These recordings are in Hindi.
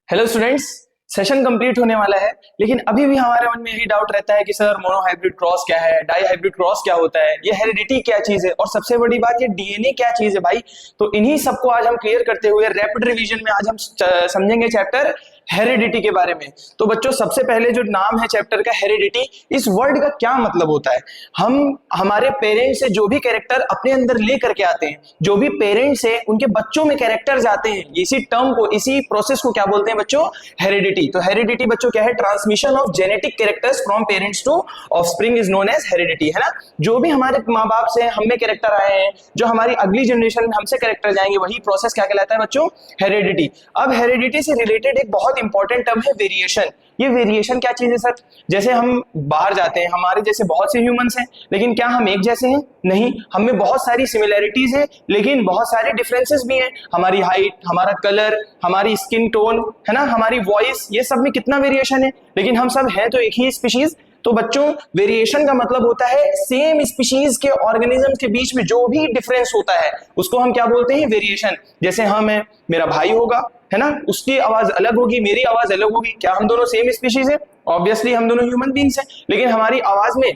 हेलो स्टूडेंट्स, सेशन कंप्लीट होने वाला है, लेकिन अभी भी हमारे मन में यही डाउट रहता है कि सर मोनोहाइब्रिड क्रॉस क्या है, डाई हाइब्रिड क्रॉस क्या होता है, ये हेरिडिटी क्या चीज है और सबसे बड़ी बात ये डीएनए क्या चीज है भाई। तो इन्हीं सबको आज हम क्लियर करते हुए रैपिड रिवीजन में आज हम समझेंगे चैप्टर हेरिडिटी के बारे में। तो बच्चों, सबसे पहले जो नाम है चैप्टर का हेरिडिटी, इस वर्ड का क्या मतलब होता है। हम हमारे पेरेंट्स से जो भी कैरेक्टर अपने अंदर ले करके आते हैं, जो भी पेरेंट्स है उनके बच्चों में कैरेक्टर्स आते हैं, इसी टर्म को, इसी प्रोसेस को क्या बोलते हैं बच्चों, हेरिडिटी। तो हेरिडिटी बच्चों क्या है, transmission of genetic characters from parents to offspring is known as heredity, है ना। जो भी हमारे माँ बाप से हम में कैरेक्टर आए हैं, जो हमारी अगली जनरेशन में हमसे कैरेक्टर जाएंगे, वही प्रोसेस क्या कहलाता है बच्चों, हेरिडिटी। अब हेरिडिटी से रिलेटेड एक बहुत इंपॉर्टेंट टर्म है वेरिएशन। ये वेरिएशन क्या चीज है सर? जैसे हम बाहर जाते हैं, हमारे जैसे बहुत से ह्यूमंस हैं, लेकिन क्या हम एक जैसे हैं? नहीं, हमें बहुत सारी सिमिलैरिटीज है, लेकिन बहुत सारे डिफरेंसेस भी हैं। हमारी हाइट, हमारा कलर, हमारी स्किन टोन, है ना, हमारी वॉइस, ये सब में कितना वेरिएशन है, लेकिन हम सब हैं तो एक ही स्पीशीज। तो बच्चों, वेरिएशन का मतलब होता है सेम स्पीशीज के ऑर्गेनिजम्स के बीच में जो भी डिफरेंस होता है उसको हम क्या बोलते हैं, वेरिएशन। जैसे हम हैं, मेरा भाई होगा, है ना, उसकी आवाज अलग होगी, मेरी आवाज अलग होगी। क्या हम दोनों सेम स्पीशीज है? ऑब्वियसली हम दोनों ह्यूमन बींग्स हैं, लेकिन हमारी आवाज में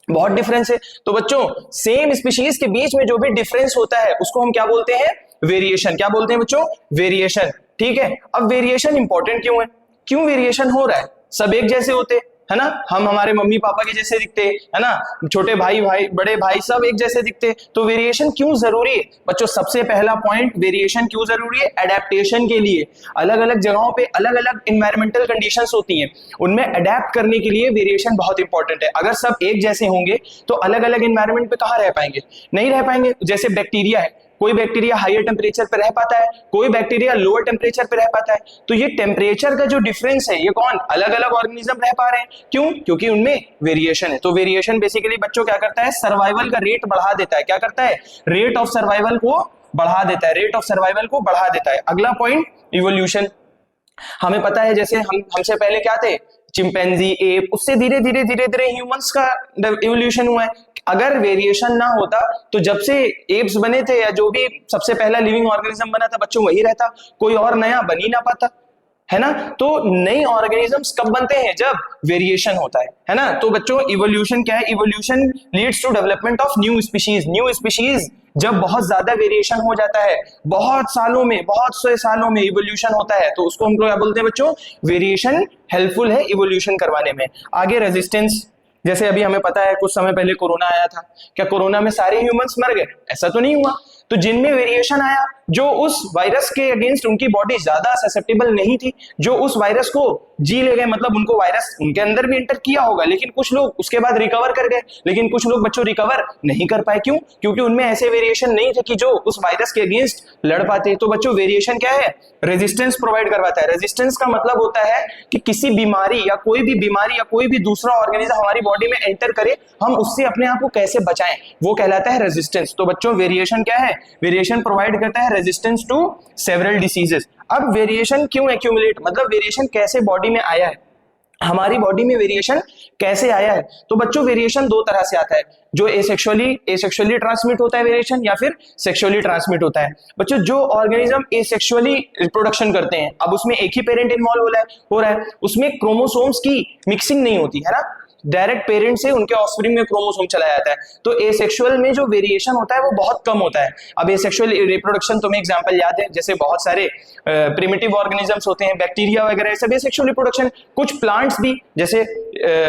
बहुत डिफरेंस है। तो बच्चों, सेम स्पीशीज के बीच में जो भी डिफरेंस होता है उसको हम क्या बोलते हैं, वेरिएशन। क्या बोलते हैं बच्चों, वेरिएशन। ठीक है, अब वेरिएशन इंपॉर्टेंट क्यों है, क्यों वेरिएशन हो रहा है? सब एक जैसे होते, है ना, हम हमारे मम्मी पापा के जैसे दिखते, है ना, छोटे भाई भाई बड़े भाई सब एक जैसे दिखते, तो वेरिएशन क्यों जरूरी है बच्चों? सबसे पहला पॉइंट, वेरिएशन क्यों जरूरी है? एडेप्टेशन के लिए। अलग अलग जगहों पे अलग अलग इन्वायरमेंटल कंडीशंस होती हैं, उनमें अडेप्ट करने के लिए वेरिएशन बहुत इंपॉर्टेंट है। अगर सब एक जैसे होंगे तो अलग अलग इन्वायरमेंट पे कहाँ रह पाएंगे, नहीं रह पाएंगे। जैसे बैक्टीरिया है, कोई बैक्टीरिया हायर टेम्परेचर पर रह पाता है, कोई बैक्टीरिया लोअर टेम्परेचर पर रह पाता है। तो ये टेम्परेचर का जो डिफरेंस है, ये कौन, अलग अलग ऑर्गेनिज्म रह पा रहे हैं, क्यों? क्योंकि उनमें वेरिएशन है। तो वेरिएशन बेसिकली बच्चों क्या करता है, सर्वाइवल का रेट बढ़ा देता है। क्या करता है, रेट ऑफ सर्वाइवल को बढ़ा देता है, रेट ऑफ सर्वाइवल को बढ़ा देता है। अगला पॉइंट, इवोल्यूशन। हमें पता है, जैसे हमसे पहले क्या थे, चिंपैंजी, एप, उससे धीरे धीरे धीरे धीरे ह्यूमंस का इवोल्यूशन हुआ है। अगर वेरिएशन ना होता तो जब से एप्स बने थे या जो भी सबसे पहला लिविंग ऑर्गेनिज्म बना था बच्चों, वही रहता, कोई और नया बन ही ना पाता, है ना। तो नए ऑर्गेनिजम्स कब बनते हैं, जब वेरिएशन होता है ना। तो बच्चों, इवोल्यूशन क्या है, evolution leads to development of new species. New species जब बहुत ज्यादा वेरिएशन हो जाता है, बहुत सालों में, बहुत सौ सालों में इवोल्यूशन होता है, तो उसको हम लोग क्या बोलते हैं बच्चों, वेरिएशन हेल्पफुल है इवोल्यूशन करवाने में। आगे रेजिस्टेंस, जैसे अभी हमें पता है कुछ समय पहले कोरोना आया था, क्या कोरोना में सारे ह्यूमंस मर गए? ऐसा तो नहीं हुआ। तो जिनमें वेरिएशन आया, जो उस वायरस के अगेंस्ट उनकी बॉडी ज्यादा ससेप्टेबल नहीं थी, जो उस वायरस को जी ले गए, मतलब उनको वायरस उनके अंदर भी एंटर किया होगा, लेकिन कुछ लोग उसके बाद रिकवर कर गए, लेकिन कुछ लोग बच्चों रिकवर नहीं कर पाए। क्यों? क्योंकि उनमें ऐसे वेरिएशन नहीं थे कि जो उस वायरस के अगेंस्ट लड़ पाते। तो बच्चों, वेरिएशन क्या है, रेजिस्टेंस प्रोवाइड करवाता है। रेजिस्टेंस का मतलब होता है कि किसी बीमारी या कोई भी दूसरा ऑर्गेनिज्म हमारी बॉडी में एंटर करे, हम उससे अपने आप को कैसे बचाएं, वो कहलाता है रेजिस्टेंस। तो बच्चों, वेरिएशन क्या है, वेरिएशन प्रोवाइड करता है रेजिस्टेंस टू सेवरल डिसीजेस। अब वेरिएशन क्यों एक्यूमुलेट, मतलब वेरिएशन कैसे बॉडी में आया है, हमारी बॉडी में वेरिएशन कैसे आया है? तो बच्चों, वेरिएशन दो तरह से आता है, जो एसेक्सुअली ट्रांसमिट होता है वेरिएशन, या फिर सेक्सुअली ट्रांसमिट होता है। बच्चों, जो ऑर्गेनिज्म एसेक्सुअली रिप्रोडक्शन करते हैं, अब उसमें एक ही पेरेंट इन्वॉल्व हो रहा है, उसमें क्रोमोसोम्स की मिक्सिंग नहीं होती है ना, डायरेक्ट पेरेंट से उनके ऑफस्प्रिंग में क्रोमोसोम चला जाता है। तो एसेक्सुअल में जो वेरिएशन होता है वो बहुत कम होता है। अब एसेक्सुअल रिप्रोडक्शन तुम्हें एग्जांपल याद है, जैसे बहुत सारे प्रिमिटिव ऑर्गेनिजम्स होते हैं, बैक्टीरिया वगैरह, सब एसेक्सुअल रिप्रोडक्शन। कुछ प्लांट्स भी, जैसे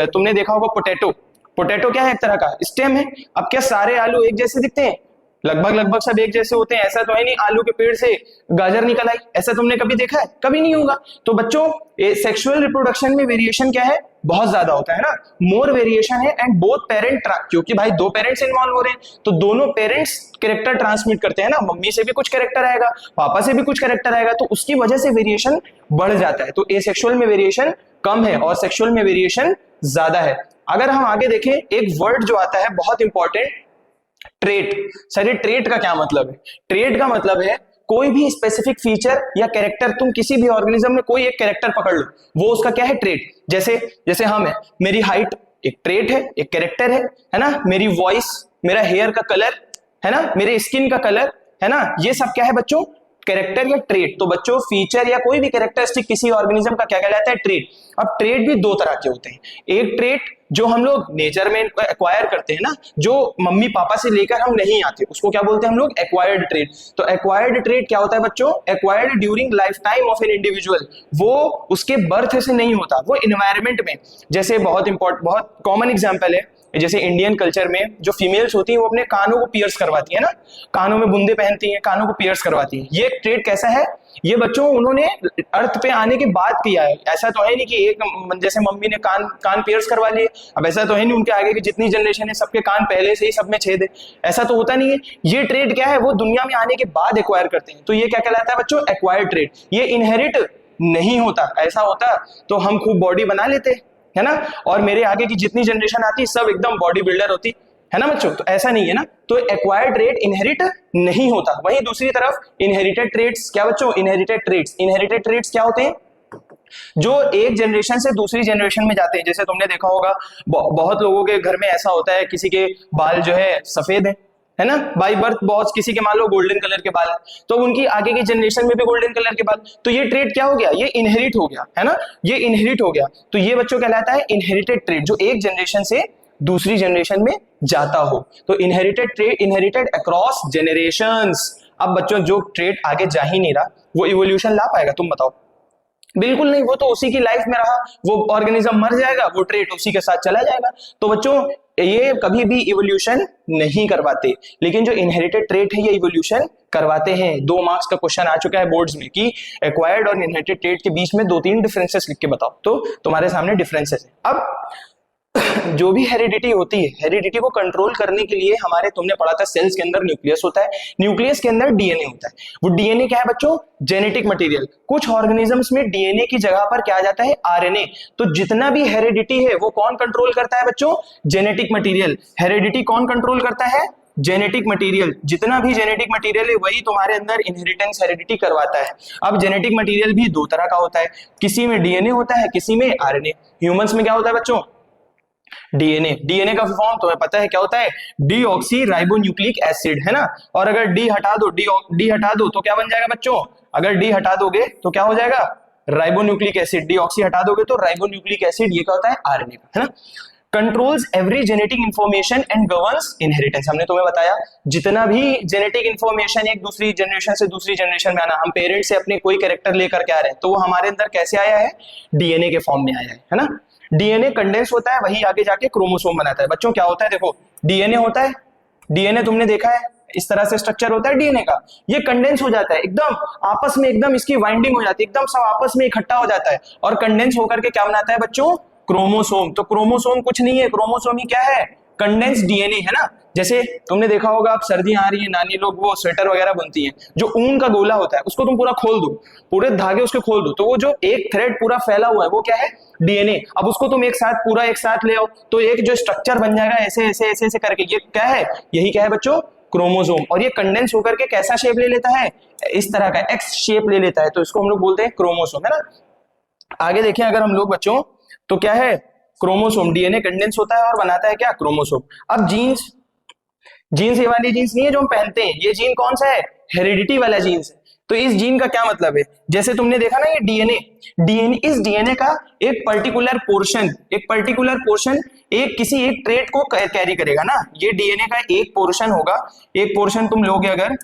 तुमने देखा होगा पोटैटो क्या है, एक तरह का स्टेम है। अब क्या सारे आलू एक जैसे दिखते हैं? लगभग सब एक जैसे होते हैं, ऐसा तो है नहीं आलू के पेड़ से गाजर निकल आई, ऐसा तुमने कभी देखा है? कभी नहीं होगा। तो बच्चों, सेक्सुअल रिप्रोडक्शन में वेरिएशन क्या है, बहुत ज्यादा होता है ना, मोर वेरिएशन है। एंड बोथ पेरेंट, क्योंकि भाई दो पेरेंट्स इन्वॉल्व हो रहे हैं, तो दोनों पेरेंट्स कैरेक्टर ट्रांसमिट करते हैं ना, मम्मी से भी कुछ कैरेक्टर आएगा, पापा से भी कुछ कैरेक्टर आएगा, तो उसकी वजह से वेरिएशन बढ़ जाता है। तो एसेक्सुअल में वेरिएशन कम है और सेक्सुअल में वेरिएशन ज्यादा है। अगर हम आगे देखें, एक वर्ड जो आता है बहुत इंपॉर्टेंट, ट्रेट। सर, ये ट्रेट का क्या मतलब है? ट्रेट का मतलब है कोई भी स्पेसिफिक फीचर या कैरेक्टर, तुम किसी भी ऑर्गेनिज्म में कोई एक कैरेक्टर पकड़ लो, वो उसका क्या है, ट्रेट। जैसे हम है, मेरी हाइट एक ट्रेट है, एक कैरेक्टर है ना, मेरी वॉइस, मेरा हेयर का कलर, है ना, मेरे स्किन का कलर, है ना, ये सब क्या है बच्चों, कैरेक्टर या ट्रेट। तो बच्चों फीचर या कोई भी कैरेक्टरिस्टिक किसी ऑर्गेनिज्म का क्या कहलाता है? ट्रेट। अब ट्रेट भी दो तरह के होते हैं, एक ट्रेट जो हम लोग नेचर में एक्वायर करते हैं ना, जो मम्मी पापा से लेकर हम नहीं आते, उसको क्या बोलते हैं हम लोग? Acquired trait. तो एक्वायर्ड ट्रेट क्या होता है बच्चों? Acquired during life time of an individual, वो उसके बर्थ से नहीं होता, वो इन्वायरमेंट में। जैसे बहुत कॉमन एग्जाम्पल है, जैसे इंडियन कल्चर में जो फीमेल्स होती हैं वो अपने कानों को पियर्स करवाती है ना, कानों में बुंदे पहनती हैं, कानों को पियर्स करवाती हैं। ये ट्रेट कैसा है? ये बच्चों उन्होंने अर्थ पे आने के बाद किया है। ऐसा तो है नहीं कि एक जैसे मम्मी ने कान पियर्स करवा लिए, अब ऐसा तो है नहीं उनके आगे की जितनी जनरेशन है सबके कान पहले से ही सब में छेद है, ऐसा तो होता नहीं है। ये ट्रेट क्या है? वो दुनिया में आने के बाद एक्वायर करते हैं। तो ये क्या कहलाता है बच्चों? Acquired trait. ये इनहेरिट नहीं होता। ऐसा होता तो हम खूब बॉडी बना लेते, है ना, और मेरे आगे की जितनी जनरेशन आती सब एकदम बॉडी बिल्डर होती, है ना बच्चों। तो ऐसा नहीं है ना। तो एक्वायर्ड ट्रेट इनहेरिट नहीं होता। वहीं दूसरी तरफ इनहेरिटेड ट्रेट्स क्या बच्चों? इनहेरिटेड ट्रेट्स क्या होते हैं? जो एक जनरेशन से दूसरी जनरेशन में जाते हैं। जैसे तुमने देखा होगा बहुत लोगों के घर में ऐसा होता है, किसी के बाल जो है सफेद है ना, बाई बर्थ। बहुत किसी के मान लो गोल्डन कलर के बाल है, तो उनकी आगे की जनरेशन में भी गोल्डन कलर के बाल। तो ये ट्रेट क्या हो गया? ये इनहेरिट हो गया, है ना, ये इनहेरिट हो गया। तो ये बच्चों कहलाता है इनहेरिटेड ट्रेट, जो एक जनरेशन से दूसरी जनरेशन में जाता हो। तो inherited trait inherited across generations. अब बच्चों जो ट्रेट आगे जा ही नहीं रहा, वो इवोल्यूशन ला पाएगा? तुम बताओ। बिल्कुल नहीं, वो तो उसी की लाइफ में रहा, वो ऑर्गेनिज्म मर जाएगा, वो ट्रेट उसी के साथ चला जाएगा। तो बच्चों ये कभी भी इवोल्यूशन नहीं करवाते, लेकिन जो इनहेरिटेड ट्रेट है ये इवोल्यूशन करवाते हैं। 2 मार्क्स का क्वेश्चन आ चुका है बोर्ड्स में कि एक्वायर्ड और इनहेरिटेड ट्रेट के बीच में 2-3 डिफरेंसेस लिख के बताओ। तो तुम्हारे सामने डिफरेंसेस है। अब जो भी हेरिडिटी होती है, हेरिडिटी को कंट्रोल करने के लिए हमारे, तुमने पढ़ा था सेल्स के अंदर न्यूक्लियस होता है, न्यूक्लियस के अंदर डीएनए होता है। वो डीएनए क्या है बच्चों? Genetic material. कुछ ऑर्गेनिजम्स में डीएनए की जगह पर क्या आ जाता है? आरएनए। तो जितना भी हेरिडिटी है वो कौन कंट्रोल करता है बच्चों? Genetic material. हेरिडिटी कौन कंट्रोल करता है? Genetic material. जितना भी जेनेटिक मटेरियल है वही तुम्हारे अंदर इनहेरिटेंस हेरिडिटी करवाता है। अब जेनेटिक मटेरियल भी 2 तरह का होता है, किसी में डीएनए होता है, किसी में आरएनए। ह्यूमंस में क्या होता है बच्चों? डीएनए का फॉर्म तुम्हें पता है क्या होता है? डीऑक्सी राइबोन्यूक्लिक एसिड, है ना। और अगर डी हटा दो तो क्या बन जाएगा बच्चों? अगर डी हटा दोगे तो क्या हो जाएगा? Ribonucleic acid. डीऑक्सी हटा दोगे तो राइबोन्यूक्लिक एसिड। ये क्या होता है? आरएनए का, है ना। Controls every genetic information and governs inheritance. हमने तुम्हें बताया जितना भी जेनेटिक इंफॉर्मेशन एक दूसरी जनरेशन से दूसरी जनरेशन में आना, हम पेरेंट्स से अपने कोई कैरेक्टर लेकर के आ रहे हैं, तो वो हमारे अंदर कैसे आया है? डीएनए के फॉर्म में आया है ना। डीएनए कंडेंस होता है, वही आगे जाके क्रोमोसोम बनाता है। बच्चों क्या होता है? देखो डीएनए होता है, डीएनए तुमने देखा है इस तरह से स्ट्रक्चर होता है डीएनए का। ये कंडेंस हो जाता है एकदम आपस में, एकदम इसकी वाइंडिंग हो जाती है, एकदम सब आपस में इकट्ठा हो जाता है और कंडेंस होकर के क्या बनाता है बच्चों? क्रोमोसोम। तो क्रोमोसोम कुछ नहीं है, क्रोमोसोम ही क्या है? कंडेंस डीएनए, है ना। जैसे तुमने देखा होगा, अब सर्दियां आ रही है, नानी लोग वो स्वेटर वगैरह बुनती हैं, जो ऊन का गोला होता है उसको तुम पूरा खोल दो, पूरे धागे उसके खोल दो, तो वो जो एक थ्रेड पूरा फैला हुआ है वो क्या है? डीएनए। अब उसको तुम एक साथ ले आओ तो एक जो स्ट्रक्चर बन जाएगा ऐसे ऐसे ऐसे ऐसे करके, ये क्या है? यही क्या है बच्चों? क्रोमोसोम। और ये कंडेंस होकर के कैसा शेप ले लेता है? इस तरह का एक्स शेप ले लेता है, तो इसको हम लोग बोलते हैं क्रोमोसोम, है ना। आगे देखें अगर हम लोग बच्चों, तो क्या है? क्रोमोसोम। डीएनए कंडेंस होता है और बनाता है क्या? क्रोमोसोम। अब जीन्स ये वाली जीन्स नहीं है जो हम पहनते हैं, ये जीन कौन सा है? हेरिडिटी वाला जीन्स है। तो इस जीन का क्या मतलब है? जैसे तुमने देखा ना ये डीएनए, इस डीएनए का एक पर्टिकुलर पोर्शन एक किसी एक ट्रेट को कैरी करेगा ना। ये डीएनए का एक पोर्शन होगा, एक पोर्शन तुम लोगे अगर,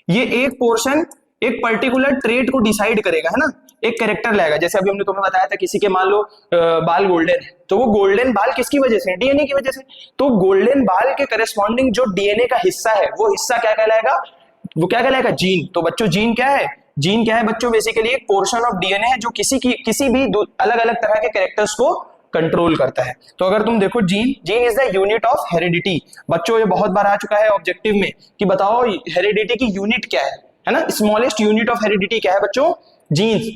ये एक पोर्शन एक पर्टिकुलर ट्रेट को डिसाइड करेगा, है ना, एक कैरेक्टर लाएगा। जैसे अभी हमने तुम्हें बताया था किसी के मान लो बाल गोल्डन है, तो वो गोल्डन बाल किसकी वजह से? डीएनए की वजह से। तो गोल्डन बाल के करस्पॉन्डिंग जो डीएनए का हिस्सा है वो हिस्सा क्या कहलाएगा? वो क्या कहलाएगा? जीन। तो बच्चों जीन क्या है? जीन क्या है बच्चों? बेसिकली एक पोर्शन ऑफ डीएनए है जो किसी भी अलग अलग तरह के कैरेक्टर्स को कंट्रोल करता है। तो अगर तुम देखो gene is the unit of heredity. बच्चों ये बहुत बार आ चुका है ऑब्जेक्टिव में कि बताओ हेरिडिटी की यूनिट क्या है ना। स्मॉलेस्ट यूनिट ऑफ हेरिडिटी क्या है बच्चों? Genes.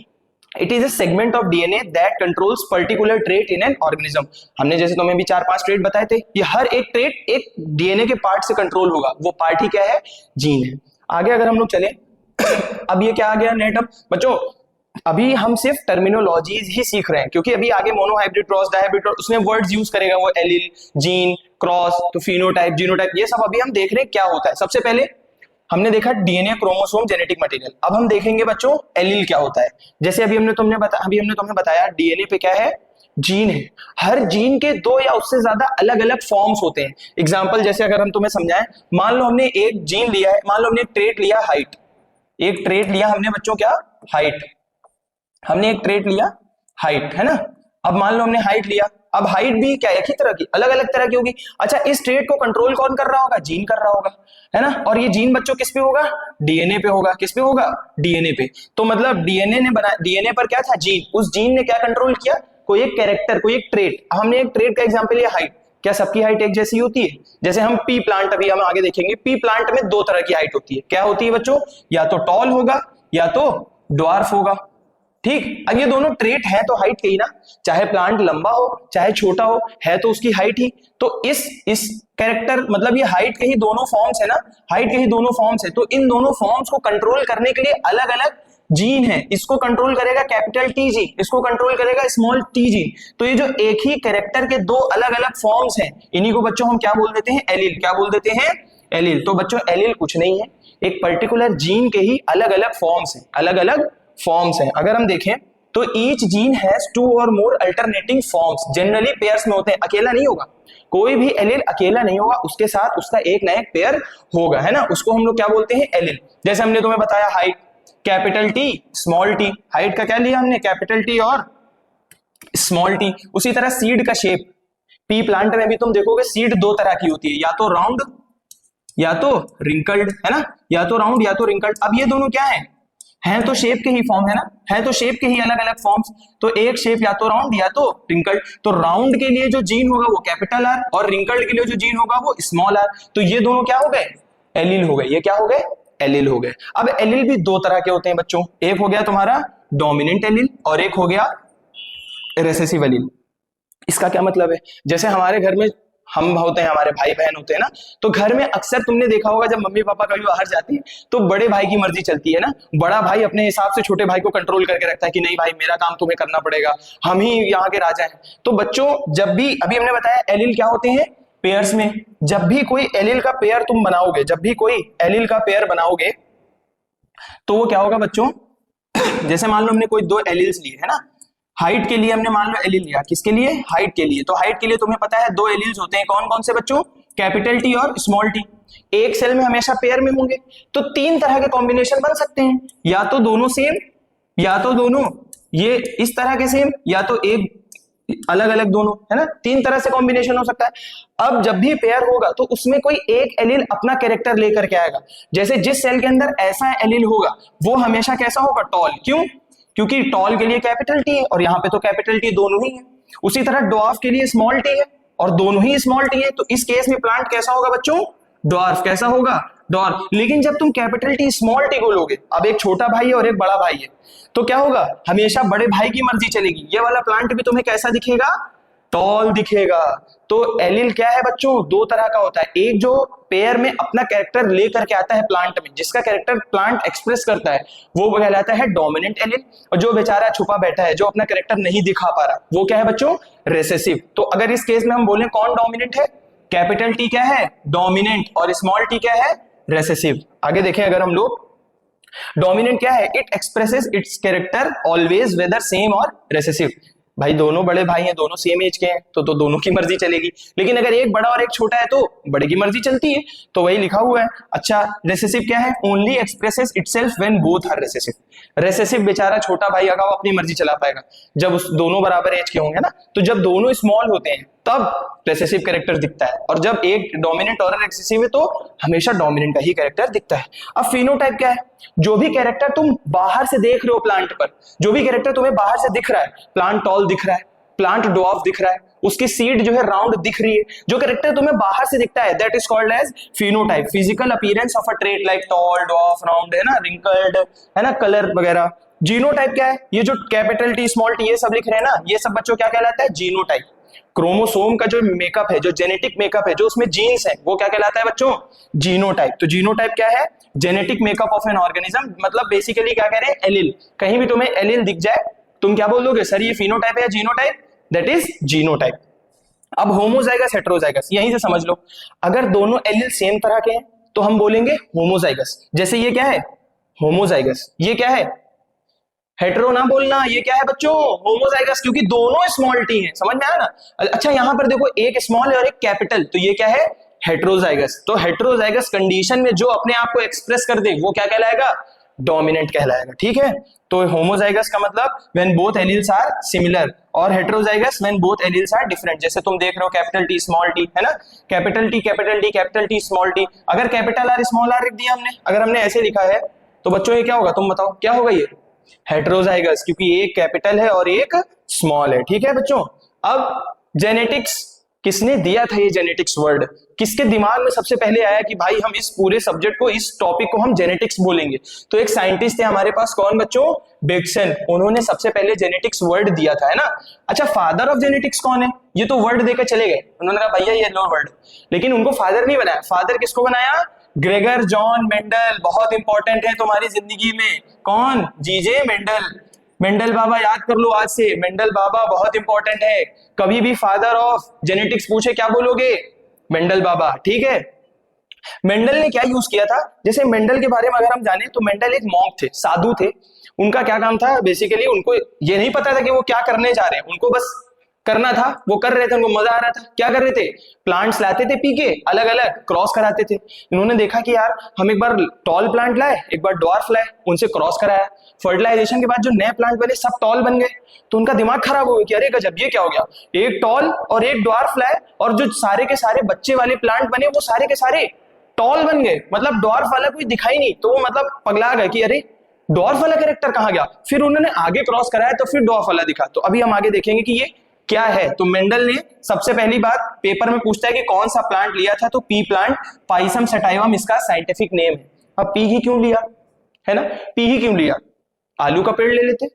It is a segment of DNA that controls particular trait in an organism. हमने जैसे तुम्हें भी 4-5 ट्रेट बताए थे, ये हर एक ट्रेट एक डीएनए के पार्ट से कंट्रोल होगा, वो पार्ट ही क्या है? जीन है। आगे अगर हम लोग चले अब ये क्या आ गया नेट। अब बच्चों अभी हम सिर्फ टर्मिनोलॉजीज ही सीख रहे हैं, क्योंकि अभी आगे मोनोहाइब्रिड क्रॉस, डायहाइब्रिड क्रॉस, उसमें वर्ड्स यूज करेगा वो, एलील, जीन, क्रॉस, तो फिनोटाइप, जीनोटाइप, ये सब अभी हम देख रहे हैं क्या होता है। सबसे पहले हमने देखा डीएनए, क्रोमोसोम, जेनेटिक मटेरियल। अब हम देखेंगे बच्चों एलील क्या होता है। जैसे अभी हमने तुम्हें बताया डीएनए पे क्या है, जीन है। हर जीन के दो या उससे ज्यादा अलग अलग फॉर्म्स होते हैं। एग्जाम्पल जैसे अगर हम तुम्हें समझाएं, मान लो हमने एक जीन लिया है, मान लो हमने एक ट्रेट लिया हाइट, एक ट्रेट लिया हमने बच्चों क्या, हाइट। हमने एक ट्रेट लिया हाइट, है ना। अब मान लो हमने हाइट लिया, अब हाइट भी क्या एक ही तरह की, अलग अलग तरह की होगी। अच्छा, इस ट्रेट को कंट्रोल कौन कर रहा होगा, जीन कर रहा होगा, है ना। और ये जीन बच्चों किस पे होगा, डीएनए पे होगा। किस पे होगा, डीएनए पे। तो मतलब डीएनए ने बना, डीएनए पर क्या था, जीन। उस जीन ने क्या कंट्रोल किया, कोई एक कैरेक्टर, कोई एक ट्रेट। हमने एक ट्रेट का एग्जांपल लिया हाइट। क्या सबकी हाइट एक जैसी होती है? जैसे हम पी प्लांट, अभी हम आगे देखेंगे, पी प्लांट में दो तरह की हाइट होती है। क्या होती है बच्चों, या तो टॉल होगा या तो ड्वार्फ होगा। ठीक, अब ये दोनों ट्रेट है तो हाइट ही ना, चाहे प्लांट लंबा हो चाहे छोटा हो, है तो उसकी हाइट ही। तो इस कैरेक्टर मतलब ये हाइट के ही दोनों फॉर्म्स है ना, हाइट के ही दोनों फॉर्म्स है। तो इन दोनों फॉर्म्स को कंट्रोल करने के लिए अलग अलग जीन है। इसको कंट्रोल करेगा कैपिटल टी जीन, इसको कंट्रोल करेगा स्मॉल टी जीन। तो ये जो एक ही कैरेक्टर के दो अलग अलग फॉर्म्स हैं, इन्हीं को बच्चों हम क्या बोल देते हैं, एलील। क्या बोल देते हैं, एलील। तो बच्चों एलील कुछ नहीं है, एक पर्टिकुलर जीन के ही अलग अलग फॉर्म्स हैं, अलग अलग फॉर्म्स हैं। अगर हम देखें तो ईच जीन हैज टू और मोर अल्टरनेटिंग फॉर्म्स, जनरली पेयर्स में होते हैं, अकेला नहीं होगा। कोई भी एलील अकेला नहीं होगा, उसके साथ उसका एक ना एक पेयर होगा, है ना। उसको हम लोग क्या बोलते हैं, एलील। जैसे हमने तुम्हें बताया height, capital T small T. Height का क्या लिया हमने, कैपिटल टी और स्मॉल टी। उसी तरह सीड का शेप, पी प्लांट में भी तुम देखोगे सीड दो तरह की होती है, या तो राउंड या तो रिंकल्ड, है ना, या तो राउंड या तो रिंकल्ड। अब ये दोनों क्या है तो शेप के ही फॉर्म, है ना, है तो शेप के ही अलग अलग फॉर्म्स। तो एक शेप या तो राउंड या तो रिंकल्ड। तो राउंड के लिए जो जीन होगा वो कैपिटल आर, और रिंकल्ड के लिए जो जीन होगा वो स्मॉल आर। तो ये दोनों क्या हो गए, एलील हो गए। ये क्या हो गए, एलील हो गए। अब एलील भी दो तरह के होते हैं बच्चों, एक हो गया तुम्हारा डोमिनेंट एलील और एक हो गया रिसेसिव एलील। इसका क्या मतलब है, जैसे हमारे घर में हम होते हैं, हमारे भाई बहन होते हैं ना, तो घर में अक्सर तुमने देखा होगा जब मम्मी पापा कभी बाहर जाती है तो बड़े भाई की मर्जी चलती है ना। बड़ा भाई अपने हिसाब से छोटे भाई को कंट्रोल करके रखता है कि नहीं भाई मेरा काम तुम्हें करना पड़ेगा, हम ही यहाँ के राजा हैं। तो बच्चों जब भी, अभी हमने बताया एलील क्या होते हैं, पेयर्स में। जब भी कोई एलील का पेयर तुम बनाओगे, जब भी कोई एलील का पेयर बनाओगे तो वो क्या होगा बच्चों, जैसे मान लो हमने कोई दो एलील्स लिए, है ना, हाइट के लिए हमने मान लो एलील लिया, किसके लिए, हाइट के लिए। तो हाइट के लिए तुम्हें पता है दो एलील्स होते हैं, कौन कौन से बच्चों, कैपिटल टी और स्मॉल टी। एक सेल में हमेशा पेयर में होंगे, तो तीन तरह के कॉम्बिनेशन बन सकते हैं, या तो दोनों सेम, या तो दोनों ये इस तरह के सेम, या तो एक अलग अलग दोनों, है ना। तीन तरह से कॉम्बिनेशन हो सकता है। अब जब भी पेयर होगा तो उसमें कोई एक एलील अपना कैरेक्टर लेकर के आएगा। जैसे जिस सेल के अंदर ऐसा एलील होगा वो हमेशा कैसा होगा, टॉल। क्यों, क्योंकि टॉल के लिए कैपिटल टी है और यहाँ पे तो कैपिटल टी दोनों ही है। उसी तरह ड्वार्फ के लिए स्मॉल टी है और दोनों ही स्मॉल टी है। तो इस केस में प्लांट कैसा होगा बच्चों, ड्वार्फ। कैसा होगा, ड्वार्फ। लेकिन जब तुम कैपिटल टी स्मॉल टी को लोगे, अब एक छोटा भाई है और एक बड़ा भाई है, तो क्या होगा, हमेशा बड़े भाई की मर्जी चलेगी। ये वाला प्लांट भी तुम्हें कैसा दिखेगा, टॉल दिखेगा। तो एलील क्या है बच्चों, दो तरह का होता है। एक जो पेयर में अपना कैरेक्टर लेकर के आता है प्लांट में, जिसका कैरेक्टर प्लांट एक्सप्रेस करता है, वो कहलाता है डोमिनेंट एलील। और जो बेचारा छुपा बैठा है, जो अपना कैरेक्टर नहीं दिखा पा रहा, वो क्या है बच्चों, रिसेसिव। तो अगर इस केस में हम बोलें कौन डोमिनेंट है, कैपिटल टी क्या है, डोमिनेंट, और स्मॉल टी क्या है, रिसेसिव। आगे देखें अगर हम लोग, डोमिनेंट क्या है, it expresses its character always whether same और रिसेसिव। भाई दोनों बड़े भाई हैं, दोनों सेम एज के हैं, तो दोनों की मर्जी चलेगी। लेकिन अगर एक बड़ा और एक छोटा है तो बड़े की मर्जी चलती है। तो वही लिखा हुआ है। अच्छा, रिसेसिव क्या है, only expresses itself when both are recessive. Recessive बेचारा छोटा भाई अगर वो अपनी मर्जी चला पाएगा जब उस दोनों बराबर एज के होंगे ना। तो जब दोनों स्मॉल होते हैं तब रिसेसिव कैरेक्टर दिखता है, और जब एक डोमिनेंट और रिसेसिव है तो हमेशा डोमिनेंट का ही कैरेक्टर दिखता है। अब फिनोटाइप क्या है, जो भी कैरेक्टर तुम बाहर से देख रहे हो प्लांट पर, जो भी कैरेक्टर तुम्हें बाहर से दिख रहा है, प्लांट टॉल दिख रहा है, प्लांट ड्वार्फ दिख रहा है, उसकी सीड जो है राउंड दिख रही है, जो कैरेक्टर तुम्हें बाहर से दिखता है that is called as phenotype. Physical appearance of a trait like tall, dwarf, round, है ना, रिंकल्ड, है ना, कलर वगैरह। जीनोटाइप क्या है, ये जो कैपिटल टी स्मॉल टी ये सब लिख रहे हैं ना, ये सब बच्चों क्या कहलाता है, जीनोटाइप। क्रोमोसोम का जो मेकअप है, जो जेनेटिक मेकअप है, जो उसमें जीन्स है, वो क्या कहलाता है बच्चों, जीनोटाइप। तो जीनोटाइप क्या है, genetic makeup of an organism. मतलब बेसिकली क्या कह रहे हैं, एलील। कहीं भी तुम्हें एलील दिख जाए तुम क्या बोलोगे, सर ये फिनोटाइप है या जीनोटाइप, दैट इज जीनोटाइप। अब होमोजाइगस हेटेरोजाइगस, यहीं से समझ लो, अगर दोनों एलील सेम तरह के हैं तो हम बोलेंगे होमोजाइगस। जैसे ये क्या है, होमोजाइगस, ये क्या है, हेटेरो ना बोलना, ये क्या है बच्चों, होमोजाइगस, क्योंकि दोनों स्मॉल टी हैं, समझ में आया ना। अच्छा यहां पर देखो एक स्मॉल है और एक कैपिटल, तो ये क्या है, हेटेरोजाइगस। तो हेटेरोजाइगस कंडीशन में जो अपने आप को एक्सप्रेस कर दे वो क्या कहलाएगा, डोमिनेंट कहलाएगा, ठीक है। तो होमोजाइगस का मतलब when both alleles are similar, और heterozygous when both alleles are different. जैसे तुम देख रहे हो कैपिटल टी स्मॉल टी, है ना, capital T capital T capital T small T. अगर कैपिटल आर स्मॉल आर लिख दिया हमने, अगर हमने ऐसे लिखा है तो बच्चों ये क्या होगा, तुम बताओ क्या होगा, ये हेटेरोजाइगस, क्योंकि एक कैपिटल है और एक स्मॉल है, ठीक है बच्चों। अब जेनेटिक्स किसने दिया था, ये जेनेटिक्स वर्ड किसके दिमाग में सबसे पहले आया कि भाई हम इस पूरे सब्जेक्ट को, इस टॉपिक को हम जेनेटिक्स बोलेंगे। तो एक साइंटिस्ट थे हमारे पास, कौन बच्चों, बेक्सन, उन्होंने सबसे पहले जेनेटिक्स वर्ड दिया था, है ना। अच्छा फादर ऑफ जेनेटिक्स कौन है, ये तो वर्ड देकर चले गए, उन्होंने कहा भैया ये लो वर्ड, लेकिन उनको फादर नहीं बनाया। फादर किसको बनाया, ग्रेगर जॉन मेंडल, बहुत इंपॉर्टेंट है तुम्हारी जिंदगी में, कौन, जीजे मेंडल। मेंडल बाबा याद कर लो आज से, मेंडल बाबा बहुत इंपॉर्टेंट है। कभी भी फादर ऑफ जेनेटिक्स पूछे क्या बोलोगे, मेंडल बाबा, ठीक है। मेंडल ने क्या यूज किया था, जैसे मेंडल के बारे में अगर हम जाने तो मेंडल एक मॉन्क थे, साधु थे। उनका क्या काम था, बेसिकली उनको ये नहीं पता था कि वो क्या करने जा रहे हैं, उनको बस करना था, वो कर रहे थे, उनको मजा आ रहा था। क्या कर रहे थे, प्लांट्स लाते थे पी के, अलग अलग क्रॉस कराते थे। इन्होंने देखा कि यार हम एक बार टॉल प्लांट लाए, एक बार ड्वार्फ लाए, उनसे क्रॉस कराया, फर्टिलाइजेशन के बाद जो नए प्लांट बने सब टॉल बन गए। तो उनका दिमाग खराब हो गया कि अरे गजब ये क्या हो गया, एक टॉल और एक ड्वार्फ लाए और जो सारे के सारे बच्चे वाले प्लांट बने वो सारे के सारे टॉल बन गए, मतलब ड्वार्फ वाला कोई दिखाई नहीं। तो वो मतलब पगला गए कि अरे ड्वार्फ वाला कैरेक्टर कहाँ गया। फिर उन्होंने आगे क्रॉस कराया तो फिर ड्वार्फ वाला दिखा। तो अभी हम आगे देखेंगे कि ये क्या है। तो मेंडल ने सबसे पहली बात पेपर में पूछता है कि कौन सा प्लांट लिया था, तो पी प्लांट, पाइसम सटाइवम इसका साइंटिफिक नेम है। अब पी ही क्यों लिया, है ना, पी ही क्यों लिया, आलू का पेड़ ले लेते,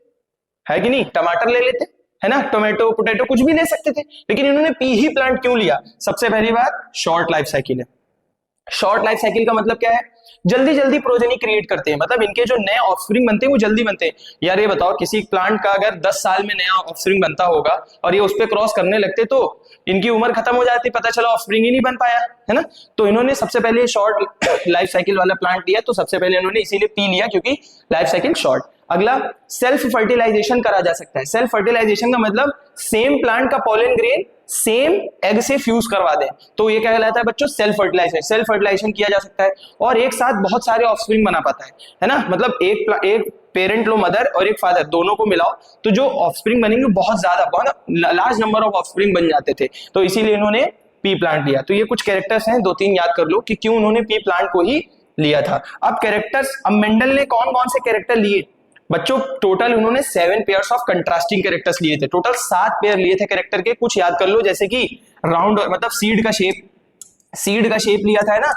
है कि नहीं, टमाटर ले लेते, है ना, टोमेटो पोटैटो कुछ भी ले सकते थे, लेकिन इन्होंने पी ही प्लांट क्यों लिया। सबसे पहली बात शॉर्ट लाइफ साइकिल है। शॉर्ट लाइफ साइकिल का मतलब क्या है, जल्दी जल्दी प्रोजेनी क्रिएट करते हैं, मतलब इनके जो नए ऑफस्प्रिंग बनते हैं वो जल्दी बनते हैं। यार ये बताओ किसी प्लांट का अगर 10 साल में नया ऑफस्प्रिंग बनता होगा और ये उस पर क्रॉस करने लगते तो इनकी उम्र खत्म हो जाती, पता चला ऑफस्प्रिंग ही नहीं बन पाया, है ना। तो इन्होंने सबसे पहले शॉर्ट लाइफ साइकिल वाला प्लांट लिया, तो सबसे पहले इन्होंने इसीलिए पी लिया क्योंकि लाइफ साइकिल शॉर्ट। अगला सेल्फ फर्टिलाइजेशन करा जा सकता है। सेल्फ फर्टिलाइजेशन का मतलब सेम प्लांट का पोलन ग्रेन सेम एग से फ्यूज करवा दें, तो ये क्या कहलाता है बच्चों, सेल्फ फर्टिलाइजेशन। सेल्फ फर्टिलाइजेशन किया जा सकता है और एक साथ बहुत सारे ऑफस्प्रिंग बना पाता है ना, मतलब एक पेरेंट लो मदर और एक फादर दोनों को मिलाओ तो जो ऑफस्प्रिंग बनेंगे बहुत ज्यादा, बहुत लार्ज नंबर ऑफ ऑफस्प्रिंग बन जाते थे। तो इसीलिए इन्होंने पी प्लांट लिया। तो ये कुछ कैरेक्टर्स हैं, 2-3 याद कर लो कि क्यों उन्होंने पी प्लांट को ही लिया था। अब कैरेक्टर्स, अब मेंडल ने कौन कौन से कैरेक्टर लिए बच्चों, टोटल उन्होंने 7 पेयर्स ऑफ कंट्रास्टिंग कैरेक्टर्स लिए थे, टोटल 7 पेयर लिए थे कैरेक्टर के। कुछ याद कर लो, जैसे कि राउंड मतलब सीड का शेप लिया था, है ना।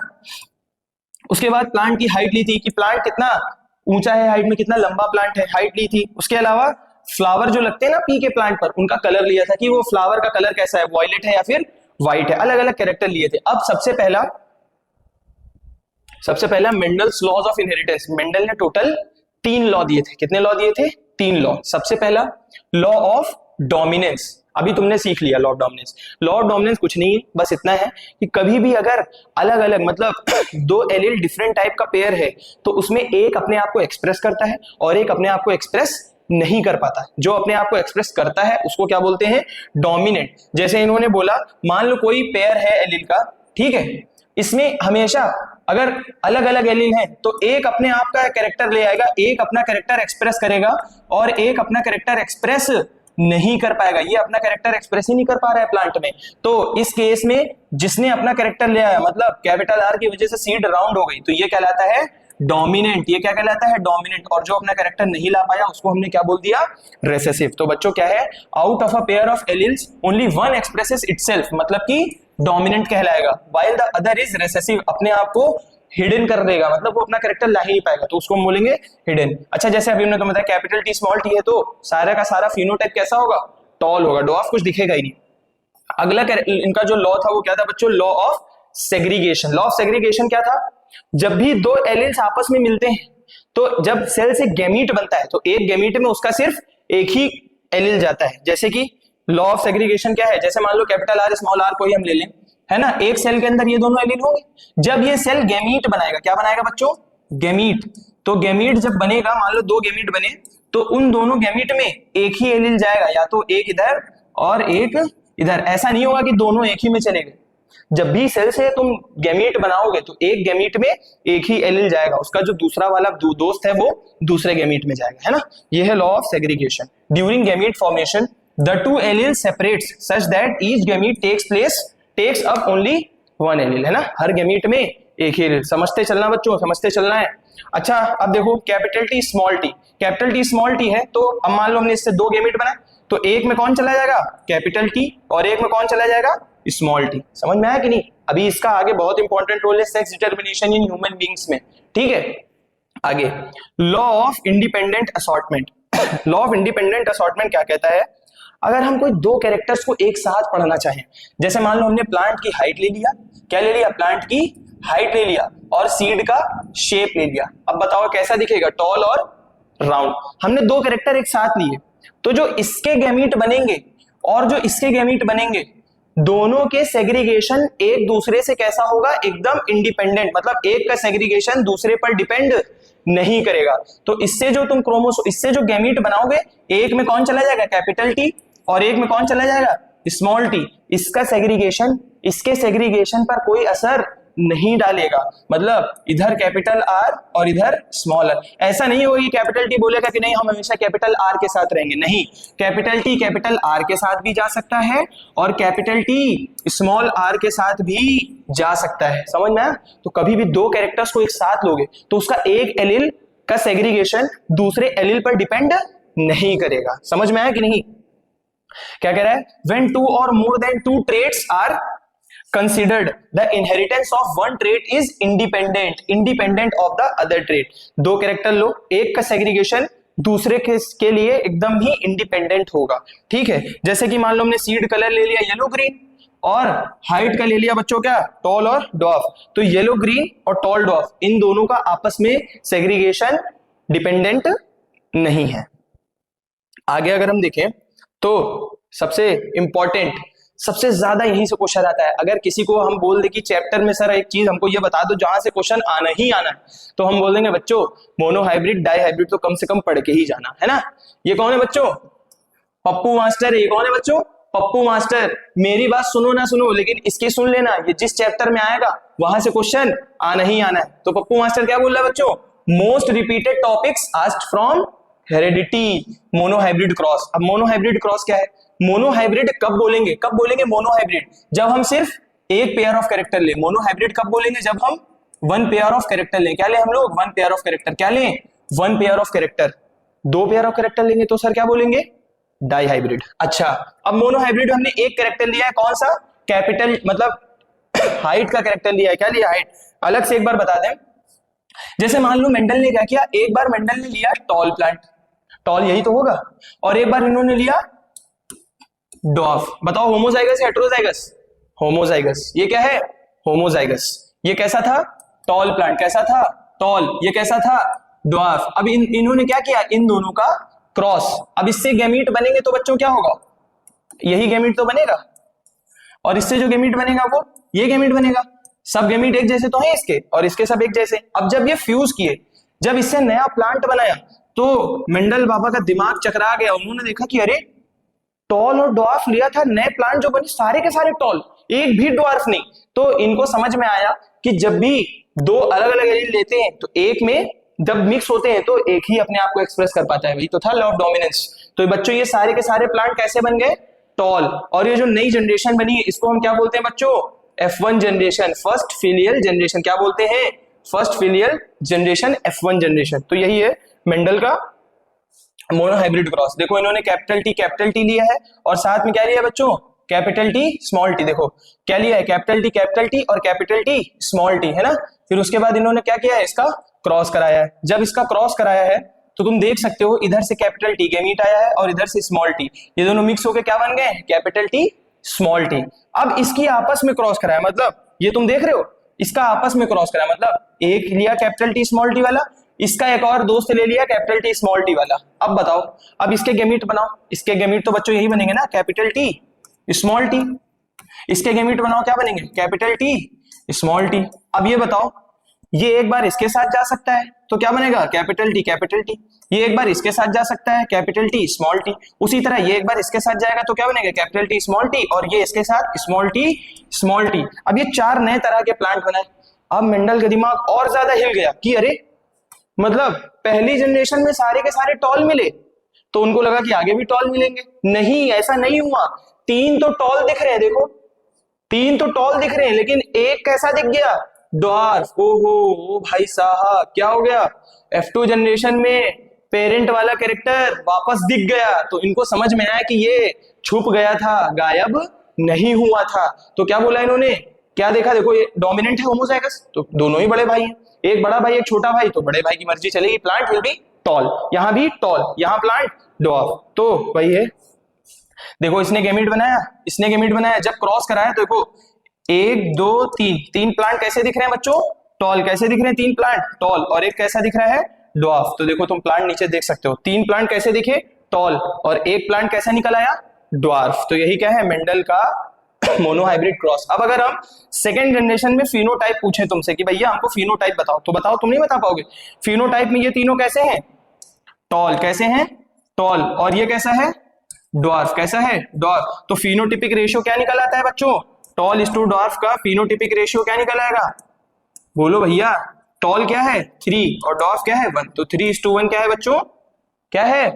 उसके बाद प्लांट की हाइट ली थी कि प्लांट कितना ऊंचा है हाइट में, कितना लंबा प्लांट है, हाइट ली थी। उसके अलावा फ्लावर जो लगते हैं ना पी के प्लांट पर, उनका कलर लिया था कि वो फ्लावर का कलर कैसा है, वॉयलेट है या फिर व्हाइट है। अलग अलग कैरेक्टर लिए थे। अब सबसे पहला Mendel's laws of inheritance. Mendel ने टोटल 3 लॉ दिए थे। कितने लॉ दिए थे, 3 लॉ। सबसे पहला लॉ ऑफ डोमिनेंस, अभी तुमने सीख लिया law of dominance. Law of dominance कुछ नहीं है, बस इतना है कि कभी भी अगर अलग अलग मतलब 2 एलील डिफरेंट टाइप का पेयर है तो उसमें एक अपने आप को एक्सप्रेस करता है और एक अपने आप को एक्सप्रेस नहीं कर पाता। जो अपने आप को एक्सप्रेस करता है उसको क्या बोलते हैं, डोमिनेंट। जैसे इन्होंने बोला, मान लो कोई पेयर है एलील का, ठीक है, इसमें हमेशा अगर अलग अलग एलील हैं तो एक अपने आप का कैरेक्टर ले आएगा, एक अपना कैरेक्टर एक्सप्रेस करेगा और एक अपना कैरेक्टर एक्सप्रेस नहीं कर पाएगा। ये अपना कैरेक्टर एक्सप्रेस ही नहीं कर पा रहा है प्लांट में। तो इस केस में जिसने अपना कैरेक्टर ले आया, मतलब कैपिटल आर की वजह से सीड राउंड हो गई, तो ये कहलाता है डोमिनेंट। ये क्या कहलाता है, डोमिनेंट। और जो अपना कैरेक्टर नहीं ला पाया उसको हमने क्या बोल दिया, रेसेसिव। तो बच्चों क्या है, out of a pair of alleles only one expresses itself, मतलब कि डोमिनेंट कहलाएगा, while the other is recessive, अपने आप को हिडन कर देगा, मतलब वो अपना कैरेक्टर ला ही नहीं पाएगा, तो उसको हम बोलेंगे हिडन। अच्छा जैसे अभी हमने तो बताया कैपिटल टी स्मॉल टी है तो सारा का सारा फिनोटाइप कैसा होगा, टॉल होगा, डॉर्फ कुछ दिखेगा ही नहीं। अगला इनका जो लॉ था वो क्या था बच्चों, law of segregation. Law of segregation क्या था, जब भी 2 एलील्स आपस में मिलते हैं तो जब सेल से गैमीट बनता है तो एक गैमीट में उसका सिर्फ एक ही एलील जाता है। जैसे कि लॉ ऑफ सेग्रीगेशन क्या है, जैसे मान लो कैपिटल आर स्मॉल आर कोई हम ले लें, है ना, एक सेल के अंदर ये दोनों एलील होंगे। जब ये सेल गैमीट बनाएगा, क्या बनाएगा बच्चों, गैमीट, तो गैमीट जब बनेगा, मान लो 2 गैमीट बने, तो उन दोनों गैमीट में एक ही एलील जाएगा, या तो एक इधर और एक इधर। ऐसा नहीं होगा कि दोनों एक ही में चले गए। जब भी सेल से तुम गैमीट बनाओगे तो एक गैमीट में एक ही एलील जाएगा, उसका जो दूसरा वाला दोस्त है वो दूसरे गैमीट में जाएगा, है ना। ये है law of segregation. During gamete formation the 2 allele separates such that each gamete takes up only 1 allele, है ना। हर गैमीट में एक ही एलील। समझते चलना बच्चों, समझते चलना है। अच्छा अब देखो capital T small T, capital T small T है, तो अब मान लो हमने इससे 2 गैमीट बनाए, तो एक में कौन चला जाएगा, कैपिटल टी, और एक में कौन चला जाएगा, स्मॉल टी। समझ में आया कि नहीं। अभी इसका आगे बहुत इंपॉर्टेंट रोल है sex determination in human beings में, ठीक है। आगे law of independent assortment. Law of independent assortment क्या कहता है, अगर हम कोई 2 कैरेक्टर्स को एक साथ पढ़ना चाहें, जैसे मान लो हमने प्लांट की हाइट ले लिया, क्या ले लिया, प्लांट की हाइट ले लिया, और सीड का शेप ले लिया। अब बताओ कैसा दिखेगा, टॉल और राउंड। हमने 2 कैरेक्टर एक साथ लिए, तो जो इसके गैमीट बनेंगे और जो इसके गैमीट बनेंगे, दोनों के सेग्रीगेशन एक दूसरे से कैसा होगा, एकदम इंडिपेंडेंट, मतलब एक का सेग्रीगेशन दूसरे पर डिपेंड नहीं करेगा। तो इससे जो तुम इससे जो गैमीट बनाओगे, एक में कौन चला जाएगा, कैपिटल टी, और एक में कौन चला जाएगा, स्मॉल टी। इसका सेग्रीगेशन इसके सेग्रीगेशन पर कोई असर नहीं डालेगा, मतलब इधर कैपिटल आर और इधर स्मॉल आर। ऐसा नहीं होगा कि कैपिटल टी बोलेगा कि नहीं हम हमेशा कैपिटल आर के साथ रहेंगे, नहीं, कैपिटल टी कैपिटल आर के साथ भी जा सकता है और कैपिटल टी स्मॉल आर के साथ भी जा सकता है। समझ में आया। तो कभी भी 2 कैरेक्टर्स को एक साथ लोगे तो उसका एक एलील का सेग्रीगेशन दूसरे एलील पर डिपेंड नहीं करेगा। समझ में आया कि नहीं। क्या कह रहा है, when 2 or more than 2 traits are considered, the inheritance of one trait is independent of the other trait। 2 character लो, एक का सेग्रीगेशन दूसरे के लिए एकदम ही इंडिपेंडेंट होगा, ठीक है। जैसे कि मान लो हमने सीड कलर ले लिया येलो ग्रीन, और हाइट का ले लिया बच्चों क्या, टॉल और डॉर्फ। तो येलो ग्रीन और टॉल डॉर्फ, इन दोनों का आपस में सेग्रीगेशन डिपेंडेंट नहीं है। आगे अगर हम देखें तो सबसे इंपॉर्टेंट, सबसे ज्यादा यहीं से क्वेश्चन आता है। अगर किसी को हम बोल दे कि चैप्टर में सर एक चीज हमको ये बता दो जहां से क्वेश्चन आना ही आना है, तो हम बोल देंगे बच्चों मोनोहाइब्रिड डाईहाइब्रिड तो कम से कम पढ़ के ही जाना, है ना। ये कौन है बच्चों, पप्पू मास्टर। ये कौन है बच्चों, पप्पू मास्टर। मेरी बात सुनो ना सुनो, लेकिन इसकी सुन लेना, ये जिस चैप्टर में आएगा वहां से क्वेश्चन आना ही आना है। तो पप्पू मास्टर क्या बोल रहा है बच्चों, most repeated topics asked from heredity, monohybrid cross. अब मोनोहाइब्रिड क्रॉस क्या है, मोनोहाइब्रिड कब बोलेंगे मोनोहाइब्रिड, जब हम सिर्फ एक पेयर ऑफ कैरेक्टर ले। मोनोहाइब्रिड कब बोलेंगे, जब हम 1 पेयर ऑफ कैरेक्टर लें। क्या लें हम लोग, 1 पेयर ऑफ कैरेक्टर। क्या लें, 1 pair of character. 2 pair of character लेंगे तो सर क्या बोलेंगे, डाईहाइब्रिड। अच्छा अब मोनोहाइब्रिड हमने एक कैरेक्टर लिया है, कौन सा, कैपिटल, मतलब हाइट का कैरेक्टर लिया है। क्या लिया, हाइट। अलग से एक बार बता दें, जैसे मान लो मेंडल ने क्या किया, एक बार मेंडल ने लिया टॉल प्लांट, टॉल यही तो होगा, और एक बार इन्होंने लिया डॉर्फ। बताओ होमोजाइगस या हेटेरोजाइगस, होमोजाइगस। ये क्या है, होमोजाइगस। ये कैसा था, टॉल प्लांट, कैसा था, टॉल। ये कैसा था, डॉर्फ। अब इन्होंने क्या किया, इन दोनों का क्रॉस। अब इससे गैमीट बनेंगे तो बच्चों क्या होगा, यही गैमीट तो बनेगा, और इससे जो गैमीट बनेगा वो ये गैमीट बनेगा। सब गैमीट एक जैसे तो हैं इसके, और इसके सब एक जैसे। अब जब ये फ्यूज किए, जब इससे नया प्लांट बनाया, तो मेंडल बाबा का दिमाग चकरा गया। उन्होंने देखा कि अरे टॉल और डॉर्फ लिया था, नए प्लांट जो बने सारे के सारे टॉल, एक भी डॉर्फ नहीं। तो इनको समझ में आया कि जब भी 2 अलग अलग एलील लेते हैं तो एक में जब मिक्स होते हैं तो एक ही अपने आप को एक्सप्रेस कर पाता है। वही तो था लॉ ऑफ डोमिनेंस। तो बच्चों ये सारे के सारे प्लांट कैसे बन गए, टॉल। और ये जो नई जनरेशन बनी है इसको हम क्या बोलते हैं बच्चों, F1 generation, first filial generation. क्या बोलते हैं, first filial generation, F1 generation. तो यही है मेंडल का मोनोहाइब्रिड क्रॉस। देखो इन्होंने कैपिटल टी लिया है, और साथ में क्या लिया बच्चों, कैपिटल टी स्मॉल टी। देखो क्या लिया है, कैपिटल टी और कैपिटल टी स्मॉल टी, है ना। फिर उसके बाद इन्होंने क्या किया है, इसका क्रॉस कराया है। जब इसका क्रॉस कराया है तो तुम देख सकते हो इधर से कैपिटल टी गैमीट आया है और इधर से स्मॉल टी, ये दोनों मिक्स होकर क्या बन गए, कैपिटल टी स्मॉल टी। अब इसकी आपस में क्रॉस कराया, मतलब ये तुम देख रहे हो, इसका आपस में क्रॉस कराया, मतलब एक लिया कैपिटल टी स्मॉल टी वाला, इसका एक और दोस्त ले लिया कैपिटल टी स्मॉल टी वाला। अब बताओ, अब इसके गैमीट बनाओ। इसके गैमीट तो बच्चों यही बनेंगे ना, कैपिटल टी स्मॉल टी। इसके गैमीट बनाओ, क्या बनेंगे? Capital T small T. अब ये बताओ, ये एक बार इसके साथ जा सकता है तो क्या बनेगा? Capital T capital T. ये एक बार इसके साथ जा सकता है, कैपिटल टी स्मॉल टी। उसी तरह ये एक बार इसके साथ जाएगा तो क्या बनेगा? कैपिटल टी स्मॉल टी, और ये इसके साथ स्मॉल टी स्मॉल टी। अब ये 4 नए तरह के प्लांट बनाए। अब मेंडल का दिमाग और ज्यादा हिल गया कि अरे मतलब पहली जनरेशन में सारे के सारे टॉल मिले, तो उनको लगा कि आगे भी टॉल मिलेंगे। नहीं, ऐसा नहीं हुआ। 3 तो टॉल दिख रहे हैं, देखो 3 तो टॉल दिख रहे हैं, लेकिन एक कैसा दिख गया? ड्वार्फ। ओहो ओ भाई साहब, क्या हो गया? F2 जनरेशन में पेरेंट वाला कैरेक्टर वापस दिख गया, तो इनको समझ में आया कि ये छुप गया था, गायब नहीं हुआ था। तो क्या बोला इन्होंने? क्या देखा? देखो ये डोमिनेंट है होमोजाइगस, तो दोनों ही बड़े भाई हैं, एक बड़ा भाई एक छोटा भाई, तो बड़े भाई की मर्जी चलेगी। प्लांट विल बी टॉल, यहां भी टॉल, यहां प्लांट ड्वार्फ, तो वही है। देखो इसने गैमीट बनाया, इसने गैमीट बनाया, जब क्रॉस कराया तो देखो 1 2 3, 3 प्लांट कैसे दिख रहे हैं बच्चों? टॉल। कैसे दिख रहे हैं? 3 प्लांट टॉल, और एक कैसा दिख रहा है? ड्वार्फ। तो देखो तुम प्लांट नीचे देख सकते हो, 3 प्लांट कैसे दिखे? टॉल, और एक प्लांट कैसा निकल आया? ड्वार्फ। तो यही क्या है? मेंडल का मोनोहाइब्रिड क्रॉस। अब अगर हम सेकेंड जनरेशन में फिनोटाइप पूछे तुमसे कि भैया हमको फिनोटाइप बताओ, तो बताओ, तुम नहीं बता पाओगे। फिनोटाइप में ये तीनों कैसे हैं? टॉल। कैसे हैं? टॉल। और ये कैसा है? ड्वार्फ। कैसा है? ड्वार्फ। तो फिनोटिपिक रेशियो क्या निकल आता है बच्चों? टॉल इज टू ड्वार्फ का फिनोटिपिक रेशियो क्या निकल आएगा? बोलो भैया। टॉल क्या है? 3, और ड्वार्फ क्या है? 1। तो 3:1 क्या है बच्चों? क्या है?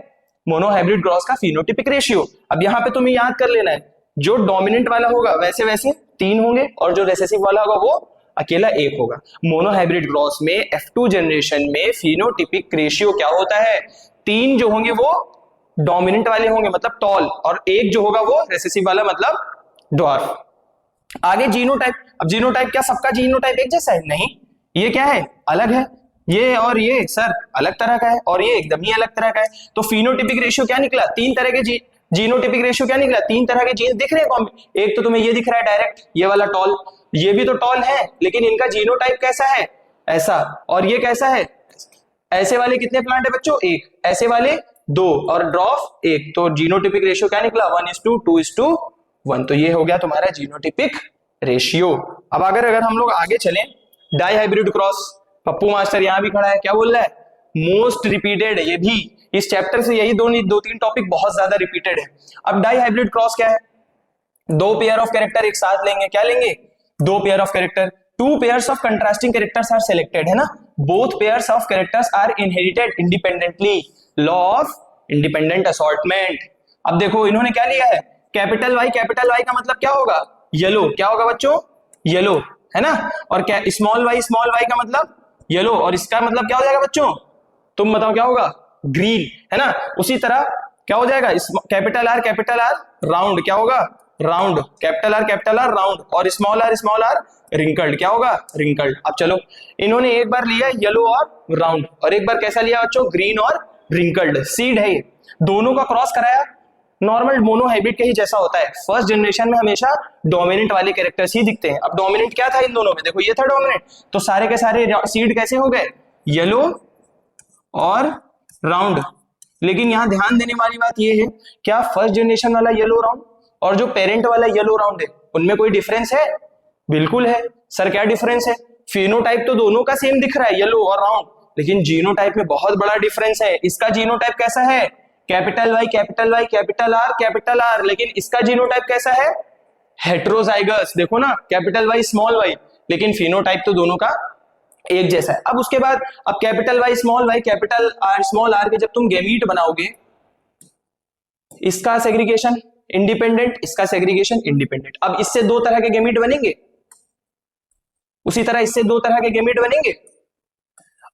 मोनोहाइब्रिड क्रॉस का फिनोटिपिक रेशियो। अब यहां पे तुम्हें याद कर लेना है, जो डोमिनेंट वाला होगा वैसे वैसे 3 होंगे, और जो रिसेसिव वाला होगा वो अकेला 1 होगा। मोनोहाइब्रिड क्रॉस में F2 जनरेशन में फिनोटिपिक रेशियो क्या होता है? 3 जो होंगे वो डोमिनेंट वाले होंगे, मतलब टॉल, और 1 जो होगा वो रिसेसिव वाला, मतलब ड्वार्फ। आगे जीनोटाइप। अब जीनोटाइप, क्या सबका जीनोटाइप एक जैसा है? नहीं, ये क्या है? अलग है। ये और ये सर अलग तरह का है, और ये एकदम ही अलग तरह का है। तो फिनोटिपिक रेशियो क्या निकला? 3 तरह के जीनोटिपिक रेशियो क्या निकला? 3 तरह के जीन्स दिख रहे हैं। एक तो तुम्हें ये दिख रहा है डायरेक्ट, ये वाला टॉल, ये भी तो टॉल है, लेकिन इनका जीनोटाइप कैसा है? ऐसा। और ये कैसा है? ऐसे वाले कितने प्लांट है बच्चों? 1। ऐसे वाले 2, और ड्रॉफ 1। तो जीनोटिपिक रेशियो क्या निकला? 1:2:1। तो ये हो गया तुम्हारा जीनोटिपिक रेशियो। अब अगर हम लोग आगे चलें, dihybrid cross, Pappu master यहां भी खड़ा है, क्या बोल रहा है? मोस्ट रिपीटेड है ये भी, इस चैप्टर से यही 2-3 टॉपिक बहुत ज्यादा रिपीटेड है। अब डाई हाइब्रिड क्रॉस क्या है? 2 पेयर ऑफ कैरेक्टर एक साथ लेंगे, क्या लेंगे? 2 pair of character. 2 pairs of contrasting characters are selected, है ना? Both pairs of characters are inherited independently, law of independent assortment. अब देखो इन्होंने क्या लिया है? कैपिटल वाई का मतलब क्या होगा? येलो। क्या होगा बच्चों? येलो, है ना? और क्या स्मॉल वाई का मतलब येलो, और इसका मतलब क्या हो जाएगा बच्चों? तुम बताओ क्या होगा? ग्रीन, है ना? उसी तरह क्या हो जाएगा? कैपिटल आर राउंड, क्या होगा? राउंड। कैपिटल आर राउंड, और स्मॉल आर रिंकल्ड, क्या होगा? रिंकल्ड। अब चलो, इन्होंने एक बार लिया येलो और राउंड, और एक बार कैसा लिया बच्चों? ग्रीन और रिंकल्ड। सीड है ये, दोनों का क्रॉस कराया। नॉर्मल मोनोहाइब्रिड के ही जैसा होता है। फर्स्ट जनरेशन में हमेशा डोमिनेंट वाले कैरेक्टर्स ही दिखते हैं। अब डोमिनेंट क्या था इन दोनों में? देखो ये था डोमिनेंट, तो सारे के सारे सीड कैसे हो गए? येलो और राउंड। लेकिन यहां ध्यान देने वाली बात ये है, क्या फर्स्ट जनरेशन वाला येलो राउंड और जो पेरेंट वाला येलो राउंड है उनमें कोई डिफरेंस है? बिल्कुल है। सर क्या डिफरेंस है? फिनोटाइप तो दोनों का सेम दिख रहा है, येलो और राउंड, लेकिन जीनोटाइप में बहुत बड़ा डिफरेंस है। इसका जीनोटाइप कैसा है? कैपिटल वाई कैपिटल आर, लेकिन इसका जीनोटाइप कैसा है? हेट्रोजाइगस। देखो ना, कैपिटल वाई स्मॉल वाई, लेकिन फिनोटाइप तो दोनों का एक जैसा है। अब उसके बाद अब capital Y capital R small R के जब तुम गैमीट बनाओगे, इसका सेग्रीगेशन इंडिपेंडेंट, इसका सेग्रीगेशन इंडिपेंडेंट। अब इससे 2 तरह के गैमीट बनेंगे, उसी तरह इससे 2 तरह के गैमीट बनेंगे।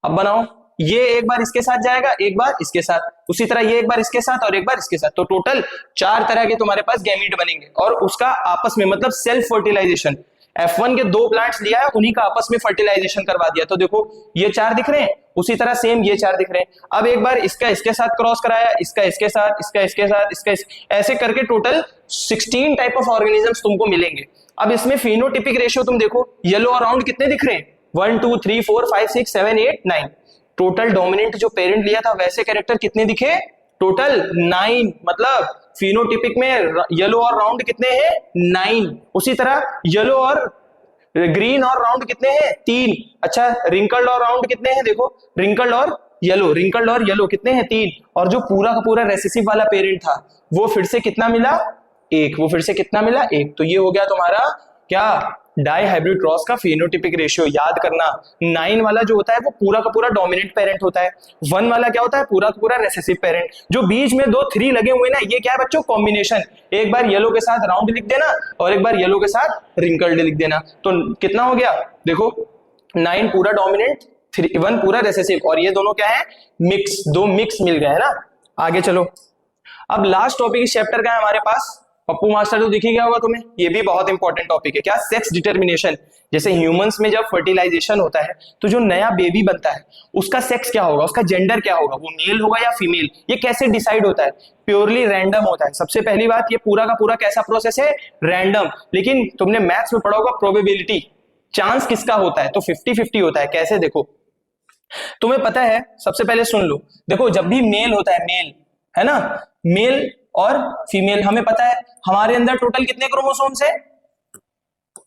अब बनाओ, ये एक बार इसके साथ जाएगा, एक बार इसके साथ, उसी तरह ये एक बार इसके साथ और एक बार इसके साथ, तो टोटल 4 तरह के तुम्हारे पास गैमीट बनेंगे। और उसका आपस में मतलब सेल्फ फर्टिलाइजेशन, F1 के 2 प्लांट्स लिया है, उन्हीं का आपस में फर्टिलाइजेशन करवा दिया। तो देखो ये 4 दिख रहे हैं, उसी तरह सेम ये 4 दिख रहे हैं। अब एक बार इसका इसके साथ क्रॉस कराया, इसका इसके साथ, इसका इसके साथ, ऐसे करके टोटल 16 टाइप ऑफ ऑर्गेनिजम्स तुमको मिलेंगे। अब इसमें फिनोटिपिक रेशियो तुम देखो, येलो और राउंड कितने दिख रहे हैं? 1 2 3 4 5 6 7 8 9। टोटल डोमिनेंट जो पेरेंट लिया था वैसे कैरेक्टर कितने दिखे? टोटल 9, मतलब फिनोटिपिक में येलो और राउंड कितने हैं 9। उसी तरह येलो और ग्रीन और राउंड कितने हैं 3। अच्छा रिंकल्ड और राउंड कितने हैं, देखो रिंकल्ड और येलो कितने हैं 3। और जो पूरा का पूरा रेसेसिव वाला पेरेंट था वो फिर से कितना मिला 1। तो ये हो गया तुम्हारा क्या डाई हाइब्रिड क्रॉस का फेनोटिपिक रेशियो। याद करना 9 वाला जो होता है वो पूरा का पूरा डोमिनेंट पेरेंट होता है, 1 वाला क्या होता है पूरा का पूरा रेसेसिव पेरेंट। जो बीच में 2 3 लगे हुए ना ये क्या है बच्चों कॉम्बिनेशन। एक बार येलो के साथ राउंड लिख देना और एक बार येलो के साथ रिंकल्ड लिख देना, तो कितना हो गया देखो 9 पूरा डोमिनेंट 1 पूरा रेसेसिव, और ये दोनों क्या है मिक्स, 2 मिक्स मिल गए है ना। आगे चलो, अब लास्ट टॉपिक इस चैप्टर का है हमारे पास, पप्पू मास्टर तो दिख ही गया होगा तुम्हें, ये भी बहुत इंपॉर्टेंट टॉपिक है। क्या सेक्स डिटर्मिनेशन। जैसे ह्यूमंस में जब फर्टिलाइजेशन होता है तो जो नया बेबी बनता है उसका सेक्स क्या होगा, उसका जेंडर क्या होगा, वो मेल होगा या फीमेल, ये कैसे डिसाइड होता है, प्योरली रैंडम होता है। सबसे पहली बात ये पूरा का पूरा कैसा प्रोसेस है रैंडम। लेकिन तुमने मैथ्स में पढ़ा होगा प्रोबेबिलिटी, चांस किसका होता है तो 50-50 होता है। कैसे देखो तुम्हें पता है, सबसे पहले सुन लो, देखो जब भी मेल होता है मेल है ना, मेल और फीमेल, हमें पता है हमारे अंदर टोटल कितने क्रोमोसोम्स है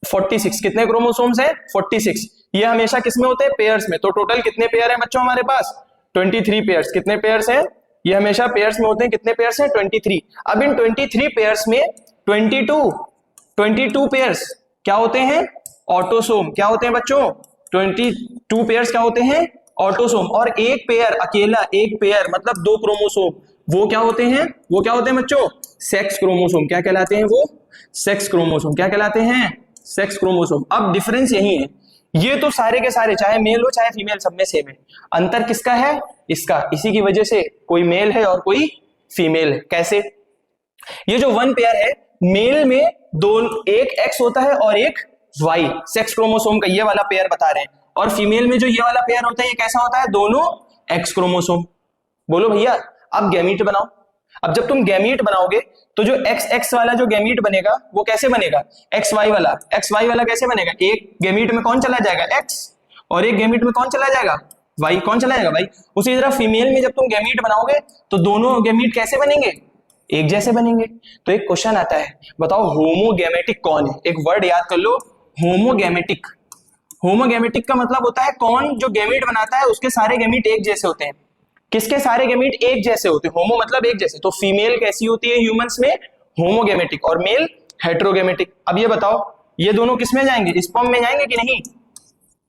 46। कितने क्रोमोसोम्स है 46। ये हमेशा किसमें होते हैं पेयर्स में। तो टोटल कितने पेयर है बच्चों हमारे पास 23 पेयर्स। कितने पेयर्स है ये हमेशा पेयर्स में होते हैं। कितने पेयर्स है 23। अब इन 23 पेयर्स में 22 पेयर्स क्या होते हैं ऑटोसोम। क्या होते हैं बच्चों 22 पेयर्स क्या होते हैं ऑटोसोम। और एक पेयर अकेला, एक पेयर मतलब 2 क्रोमोसोम, वो क्या होते हैं बच्चों सेक्स क्रोमोसोम। क्या कहलाते हैं वो सेक्स क्रोमोसोम। क्या कहलाते हैं सेक्स क्रोमोसोम। अब डिफरेंस यही है, ये तो सारे के सारे चाहे मेल हो चाहे फीमेल सब में सेम है, अंतर किसका है इसका। इसी की वजह से कोई मेल है और कोई फीमेल है। कैसे, ये जो 1 पेयर है मेल में एक एक्स होता है और एक वाई, सेक्स क्रोमोसोम का ये वाला पेयर बता रहे हैं। और फीमेल में जो ये वाला पेयर होता है ये कैसा होता है दोनों एक्स क्रोमोसोम। बोलो भैया अब गैमीट बनाओ। अब जब तुम गैमीट बनाओगे तो जो एक्स एक्स वाला जो गैमीट बनेगा वो कैसे बनेगा एक्स वाई वाला कैसे बनेगा, एक गैमीट में कौन चला जाएगा एक्स और एक गैमीट में कौन चला जाएगा वाई। कौन चला जाएगा भाई। उसी तरह फीमेल में जब तुम गैमीट बनाओगे तो दोनों गैमीट कैसे बनेंगे एक जैसे बनेंगे। तो एक क्वेश्चन आता है बताओ होमोगैमेटिक कौन है। एक वर्ड याद कर लो होमोगैमेटिक। होमोगैमेटिक का मतलब होता है कौन जो गैमीट बनाता है उसके सारे गैमीट एक जैसे होते हैं। किसके सारे गैमीट एक जैसे होते हैं, होमो मतलब एक जैसे। तो फीमेल कैसी होती है ह्यूमंस में होमोगैमेटिक और मेल हेटेरोगैमेटिक। अब ये बताओ ये दोनों किस में जाएंगे स्पर्म में जाएंगे कि नहीं।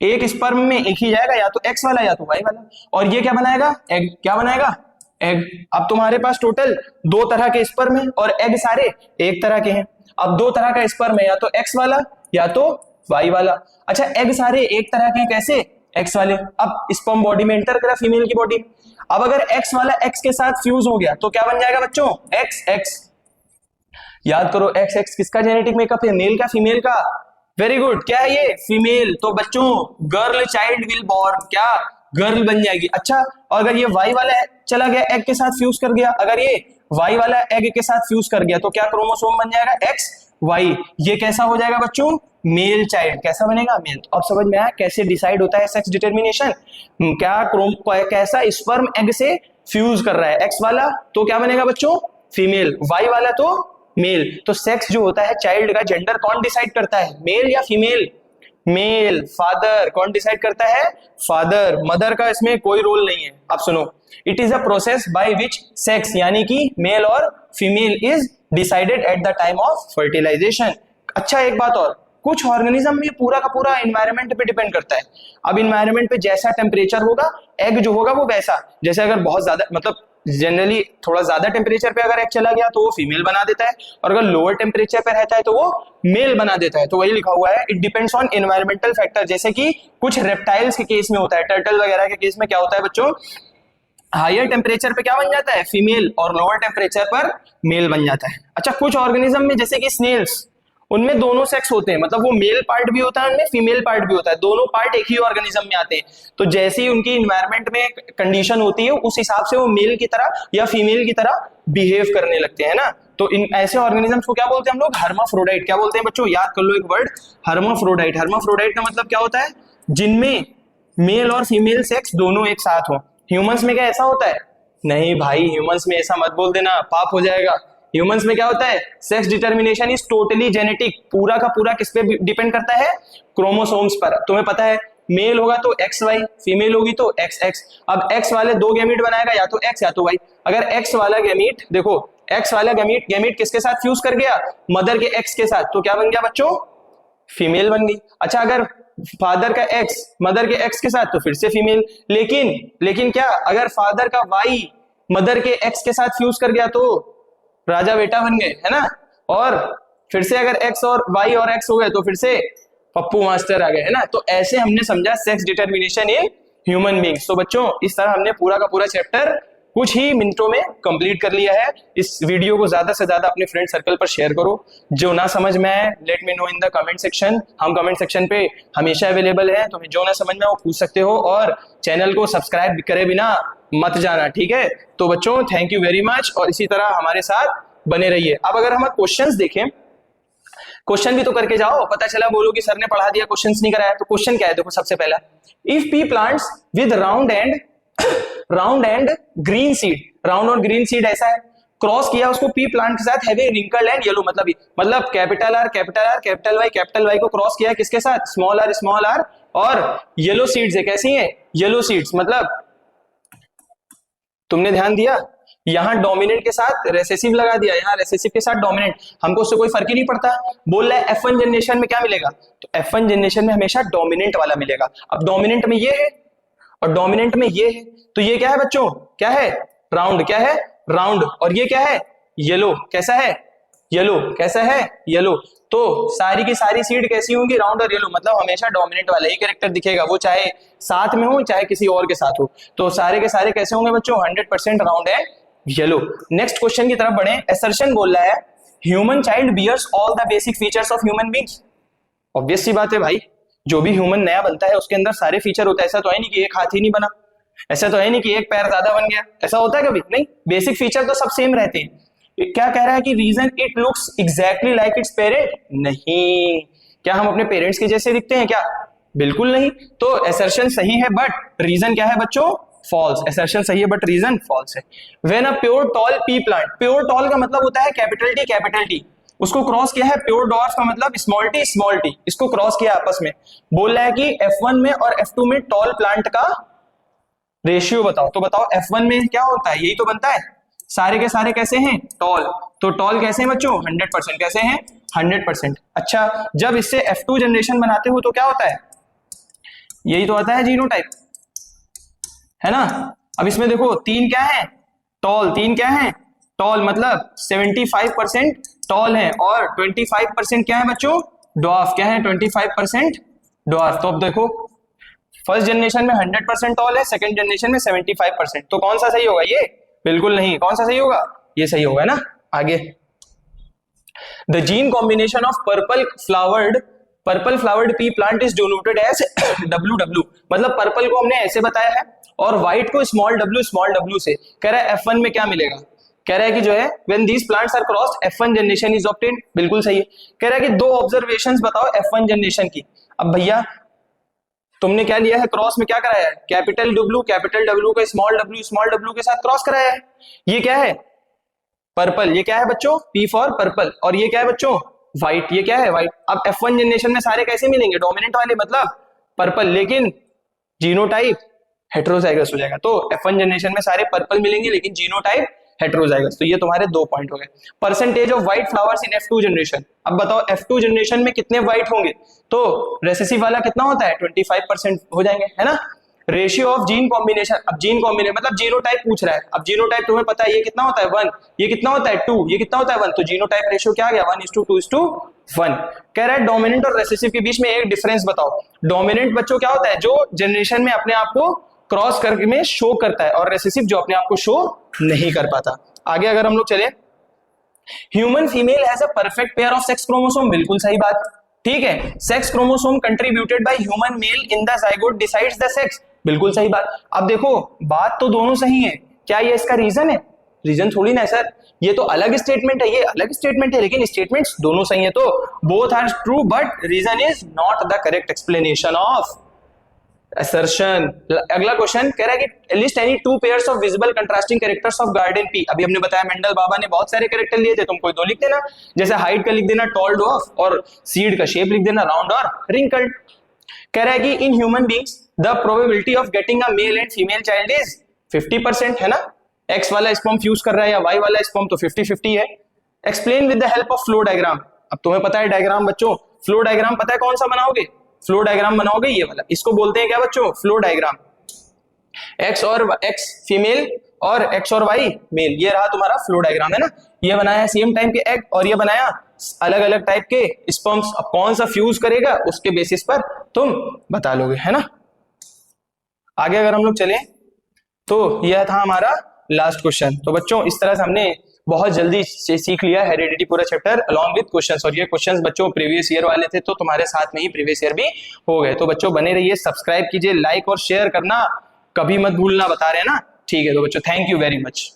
एक स्पर्म में एक ही जाएगा, या तो एक्स वाला या तो वाई वाला। और ये क्या बनाएगा एग। क्या बनाएगा एग। अब तुम्हारे पास टोटल 2 तरह के स्पर्म है और एग सारे एक तरह के हैं। अब 2 तरह का स्पर्म है या तो एक्स वाला या तो वाई वाला। अच्छा एग सारे एक तरह के हैं कैसे एक्स वाले। अब स्पर्म बॉडी में एंटर करा फीमेल की बॉडी। अब अगर एक्स वाला एक्स के साथ फ्यूज हो गया तो क्या बन जाएगा बच्चों एक्स एक्स। याद करो एक्स एक्स किसका जेनेटिक मेकअप है मेल का फीमेल का। वेरी गुड, क्या है ये फीमेल। तो बच्चों गर्ल चाइल्ड विल बॉर्न, क्या गर्ल बन जाएगी। अच्छा और अगर ये वाई वाला चला गया एग के साथ फ्यूज कर गया, अगर ये वाई वाला एग के साथ फ्यूज कर गया तो क्या क्रोमोसोम बन जाएगा एक्स वाई। ये कैसा हो जाएगा बच्चों मेल चाइल्ड। कैसा बनेगा मेल। तो अब समझ में आया कैसे डिसाइड होता है सेक्स डिटर्मिनेशन। कैसा स्पर्म एग से फ्यूज कर रहा है, एक्स वाला तो क्या बनेगा बच्चों फीमेल, वाई वाला तो मेल। तो सेक्स जो होता है चाइल्ड का जेंडर कौन डिसाइड करता है मेल या फीमेल मेल। फादर कौन डिसाइड करता है फादर। मदर का इसमें कोई रोल नहीं है। अब सुनो it is a process by which sex यानी कि मेल और female is decided at the time of fertilisation. अच्छा एक बात और, कुछ ऑर्गेनिज्म में पूरा का पूरा एनवायरनमेंट पे डिपेंड करता है। अब एनवायरनमेंट पे जैसा टेम्परेचर होगा एग जो होगा वो वैसा। जैसे अगर बहुत ज्यादा मतलब जनरली थोड़ा ज्यादा टेम्परेचर पे अगर एग चला गया तो वो फीमेल बना देता है, और अगर लोअर टेम्परेचर पे रहता है तो वो मेल बना देता है। तो वही लिखा हुआ है it depends on environmental factor. जैसे कि कुछ रेप्टाइल्स के केस में होता है, टर्टल वगैरह के केस में क्या होता है बच्चों हायर टेम्परेचर पे क्या बन जाता है फीमेल और लोअर टेम्परेचर पर मेल बन जाता है। अच्छा कुछ ऑर्गेनिज्म में जैसे कि स्नेल्स उनमें दोनों सेक्स होते हैं, मतलब वो मेल पार्ट भी होता है उनमें फीमेल पार्ट भी होता है, दोनों पार्ट एक ही ऑर्गेनिज्म में आते हैं। तो जैसे ही उनकी एनवायरनमेंट में कंडीशन होती है उस हिसाब से वो मेल की तरह या फीमेल की तरह बिहेव करने लगते हैं ना। तो इन ऐसे ऑर्गेनिजम्स को क्या बोलते हैं हम लोग हर्माफ्रोडाइट। क्या बोलते हैं बच्चों याद कर लो एक वर्ड हर्माफ्रोडाइट। हर्माफ्रोडाइट का मतलब क्या होता है जिनमें मेल और फीमेल सेक्स दोनों एक साथ हो। ह्यूमंस में क्या ऐसा होता है नहीं भाई, ह्यूमंस में ऐसा मत बोल देना, पाप हो जाएगा। ह्यूमंस में क्या होता है, sex determination is totally genetic, पूरा का पूरा किस पे डिपेंड करता है, क्रोमोसोम्स पर। तुम्हें पता है मेल होगा तो एक्स वाई, फीमेल होगी तो एक्स एक्स। अब एक्स वाले दो गैमीट बनाएगा, या तो एक्स या तो वाई। अगर एक्स वाला गैमीट, देखो एक्स वाला गैमीट किसके साथ फ्यूज कर गया, मदर के एक्स के साथ, तो क्या बन गया बच्चों, फीमेल बन गई। अच्छा अगर फादर का एक्स मदर के एक्स के साथ, तो फिर से फीमेल। लेकिन क्या, अगर फादर का वाई मदर के एक्स के साथ फ्यूज कर गया तो राजा बेटा बन गए, है ना। और फिर से अगर एक्स और वाई और एक्स हो गए तो फिर से पप्पू मास्टर आ गए, है ना। तो ऐसे हमने समझा sex determination in human beings. तो बच्चों इस तरह हमने पूरा का पूरा चैप्टर कुछ ही मिनटों में कंप्लीट कर लिया है। इस वीडियो को ज्यादा से ज्यादा अपने फ्रेंड सर्कल पर शेयर करो। जो ना समझ में आए let me know in the comment section. हम कमेंट सेक्शन पे हमेशा अवेलेबल है, तुम्हें जो ना समझ में वो पूछ सकते हो। और चैनल को सब्सक्राइब करे बिना मत जाना, ठीक है। तो बच्चों थैंक यू वेरी मच, और इसी तरह हमारे साथ बने रहिए। अब अगर हम क्वेश्चंस देखें, क्वेश्चन भी तो करके जाओ, पता चला बोलो कि सर ने पढ़ा दिया क्वेश्चंस नहीं कराया। तो क्वेश्चन क्या है, देखो सबसे पहला, if P plants with round and green seed, round और ग्रीन सीड ऐसा है, क्रॉस किया उसको पी प्लांट के साथ, हैविंग रिंकल्ड एंड येलो, मतलब कैपिटल आर कैपिटल वाई को क्रॉस किया किसके साथ, स्मॉल आर, और येलो सीड्स है, कैसी है येलो सीड्स। मतलब तुमने ध्यान दिया, यहां डोमिनेंट के साथ रेसेसिव लगा दिया, यहां रेसेसिव के साथ डोमिनेंट, हमको उससे कोई फर्क ही नहीं पड़ता। बोल रहा है F1 जनरेशन में क्या मिलेगा, तो F1 जनरेशन में हमेशा डोमिनेंट वाला मिलेगा। अब डोमिनेंट में ये है और डोमिनेंट में ये है, तो ये क्या है बच्चों, क्या है राउंड, क्या है राउंड, और ये क्या है येलो, कैसा है येलो, कैसा है येलो। तो सारी की सारी सीड कैसी होंगी, राउंड और येलो, मतलब हमेशा डोमिनेंट वाला ही कैरेक्टर दिखेगा, वो चाहे साथ में हो चाहे किसी और के साथ हो। तो सारे के सारे कैसे होंगे बच्चों, 100% राउंड है येलो। नेक्स्ट क्वेश्चन की तरफ बढ़े। असर्शन बोल रहा है human child bears all the basic features of human beings. Obvious सी बात है भाई, जो भी ह्यूमन नया बनता है उसके अंदर सारे फीचर होता है। ऐसा तो है नहीं कि एक हाथ ही नहीं बना, ऐसा तो है नहीं कि एक पैर ज्यादा बन गया, ऐसा होता है कभी नहीं, बेसिक फीचर तो सब सेम रहते हैं। क्या कह रहा है कि reason it looks exactly like its parent, नहीं, क्या हम अपने पेरेंट्स के जैसे दिखते हैं क्या, बिल्कुल नहीं। तो असर्शन सही है बट रीजन क्या है बच्चों, फॉल्स। असर्शन सही है बट रीजन फॉल्स है। When a pure tall P plant, pure tall का मतलब होता है कैपिटल टी, उसको क्रॉस किया है प्योर डॉर्फ का मतलब स्मॉल टी, इसको क्रॉस किया आपस में। बोल रहा है कि F1 में और F2 में टॉल प्लांट का रेशियो बताओ। तो बताओ F1 में क्या होता है, यही तो बनता है, सारे के सारे कैसे हैं टॉल, तो टॉल कैसे हैं बच्चों 100%, कैसे हैं 100%। अच्छा जब इससे F2 जनरेशन बनाते हो तो क्या होता है, यही तो आता है जीनोटाइप, है ना। अब इसमें देखो तीन क्या है टॉल, तीन क्या है टॉल, मतलब 75% टॉल है और 25% क्या है बच्चों डॉर्फ, क्या है 25% डॉर्फ। तो अब देखो फर्स्ट जनरेशन में 100% टॉल है, सेकंड जनरेशन में 75%, तो कौन सा सही होगा, ये बिल्कुल नहीं, कौन सा सही होगा, ये सही होगा ना। आगे the gene combination of purple flowered pea plant is denoted as WW, मतलब पर्पल को हमने ऐसे बताया है और व्हाइट को स्मॉल w से। कह रहा है F1 में क्या मिलेगा, कह रहा है कि जो है when these plants are crossed F1 generation is obtained, बिल्कुल सही है। कह रहा है कि दो ऑब्जर्वेशंस बताओ F1 जनरेशन की। अब भैया तुमने क्या लिया है क्रॉस में, क्या कराया है कैपिटल W को स्मॉल w के साथ क्रॉस कराया है। ये क्या है पर्पल, ये क्या है बच्चों P फॉर पर्पल, और ये क्या है बच्चों व्हाइट, ये क्या है व्हाइट। अब F1 जनरेशन में सारे कैसे मिलेंगे डोमिनेंट वाले, मतलब पर्पल, लेकिन जीनोटाइप हेटेरोजाइगस हो जाएगा। तो F1 जनरेशन में सारे पर्पल मिलेंगे लेकिन जीनोटाइप हेटेरोजाइगस। तो ये तुम्हारे 2 पॉइंट हो गए। Percentage of white flowers in F2 generation, अब बताओ F2 जनरेशन में कितने व्हाइट होंगे, तो रेसेसिव वाला कितना होता है 25% हो जाएंगे, है ना। रेशियो ऑफ जीन कॉम्बिनेशन, अब जीन कॉम्बिनेशन मतलब जीनोटाइप पूछ रहा है। अब जीनोटाइप तुम्हें पता है ये कितना होता है 1, ये कितना होता है 2, ये कितना होता है 1, तो जीनोटाइप रेशियो क्या आ गया 1:2:1। कह रहा है डोमिनेंट और रेसेसिव के बीच में एक डिफरेंस बताओ। डोमिनेंट बच्चों क्या होता है, जो जनरेशन में अपने आप को क्रॉस करके में शो करता है, और रेसेसिव जो अपने आप को शो नहीं कर पाता। आगे अगर हम लोग चले, human female has a perfect pair of sex chromosome, बिल्कुल सही बात, ठीक है। Sex chromosome contributed by human male in the zygote decides the sex, बिल्कुल सही बात। अब देखो बात तो दोनों सही है, क्या ये इसका रीजन है, रीजन थोड़ी ना है सर, ये तो अलग स्टेटमेंट है, ये अलग स्टेटमेंट है, लेकिन स्टेटमेंट्स दोनों सही है। तो both are true but reason is not the correct explanation of assertion. अगला क्वेश्चन कह रहा है कि list any two pairs of visible contrasting characters of garden pea. अभी हमने बताया मेंडल बाबा ने बहुत सारे कैरेक्टर लिए थे, तुम कोई दो लिख देना, जैसे हाइट का लिख देना टॉल डॉफ, और सीड का शेप लिख देना राउंड और रिंकल्ड। कह रहा है कि in human beings the probability of getting a male and female child is 50%, है ना। एक्स वाला स्पर्म फ्यूज कर रहा है या वाई वाला स्पर्म, तो 50-50 है। Explain with the help of flow diagram. अब तुम्हें पता है डायग्राम बच्चों, फ्लो डायग्राम पता है कौन सा बनाओगे, फ्लो डायग्राम बनाओगे ये वाला, इसको बोलते हैं क्या बच्चों, फ्लो डायग्राम। एक्स और एक्स फीमेल और एक्स और वाई मेल, ये रहा तुम्हारा फ्लो डायग्राम, है ना। ये बनाया सेम टाइम के एग और ये बनाया अलग अलग टाइप के स्पर्म्स। अब कौन सा फ्यूज करेगा उसके बेसिस पर तुम बता लोगे, है ना। आगे अगर हम लोग चले तो यह था हमारा लास्ट क्वेश्चन। तो बच्चों इस तरह से हमने बहुत जल्दी से सीख लिया हेरिडिटी पूरा चैप्टर अलॉन्ग विद क्वेश्चंस, और ये क्वेश्चंस बच्चों प्रीवियस ईयर वाले थे, तो तुम्हारे साथ में ही प्रीवियस ईयर भी हो गए। तो बच्चों बने रहिए, सब्सक्राइब कीजिए, लाइक और शेयर करना कभी मत भूलना, बता रहे हैं ना। ठीक है तो बच्चों थैंक यू वेरी मच।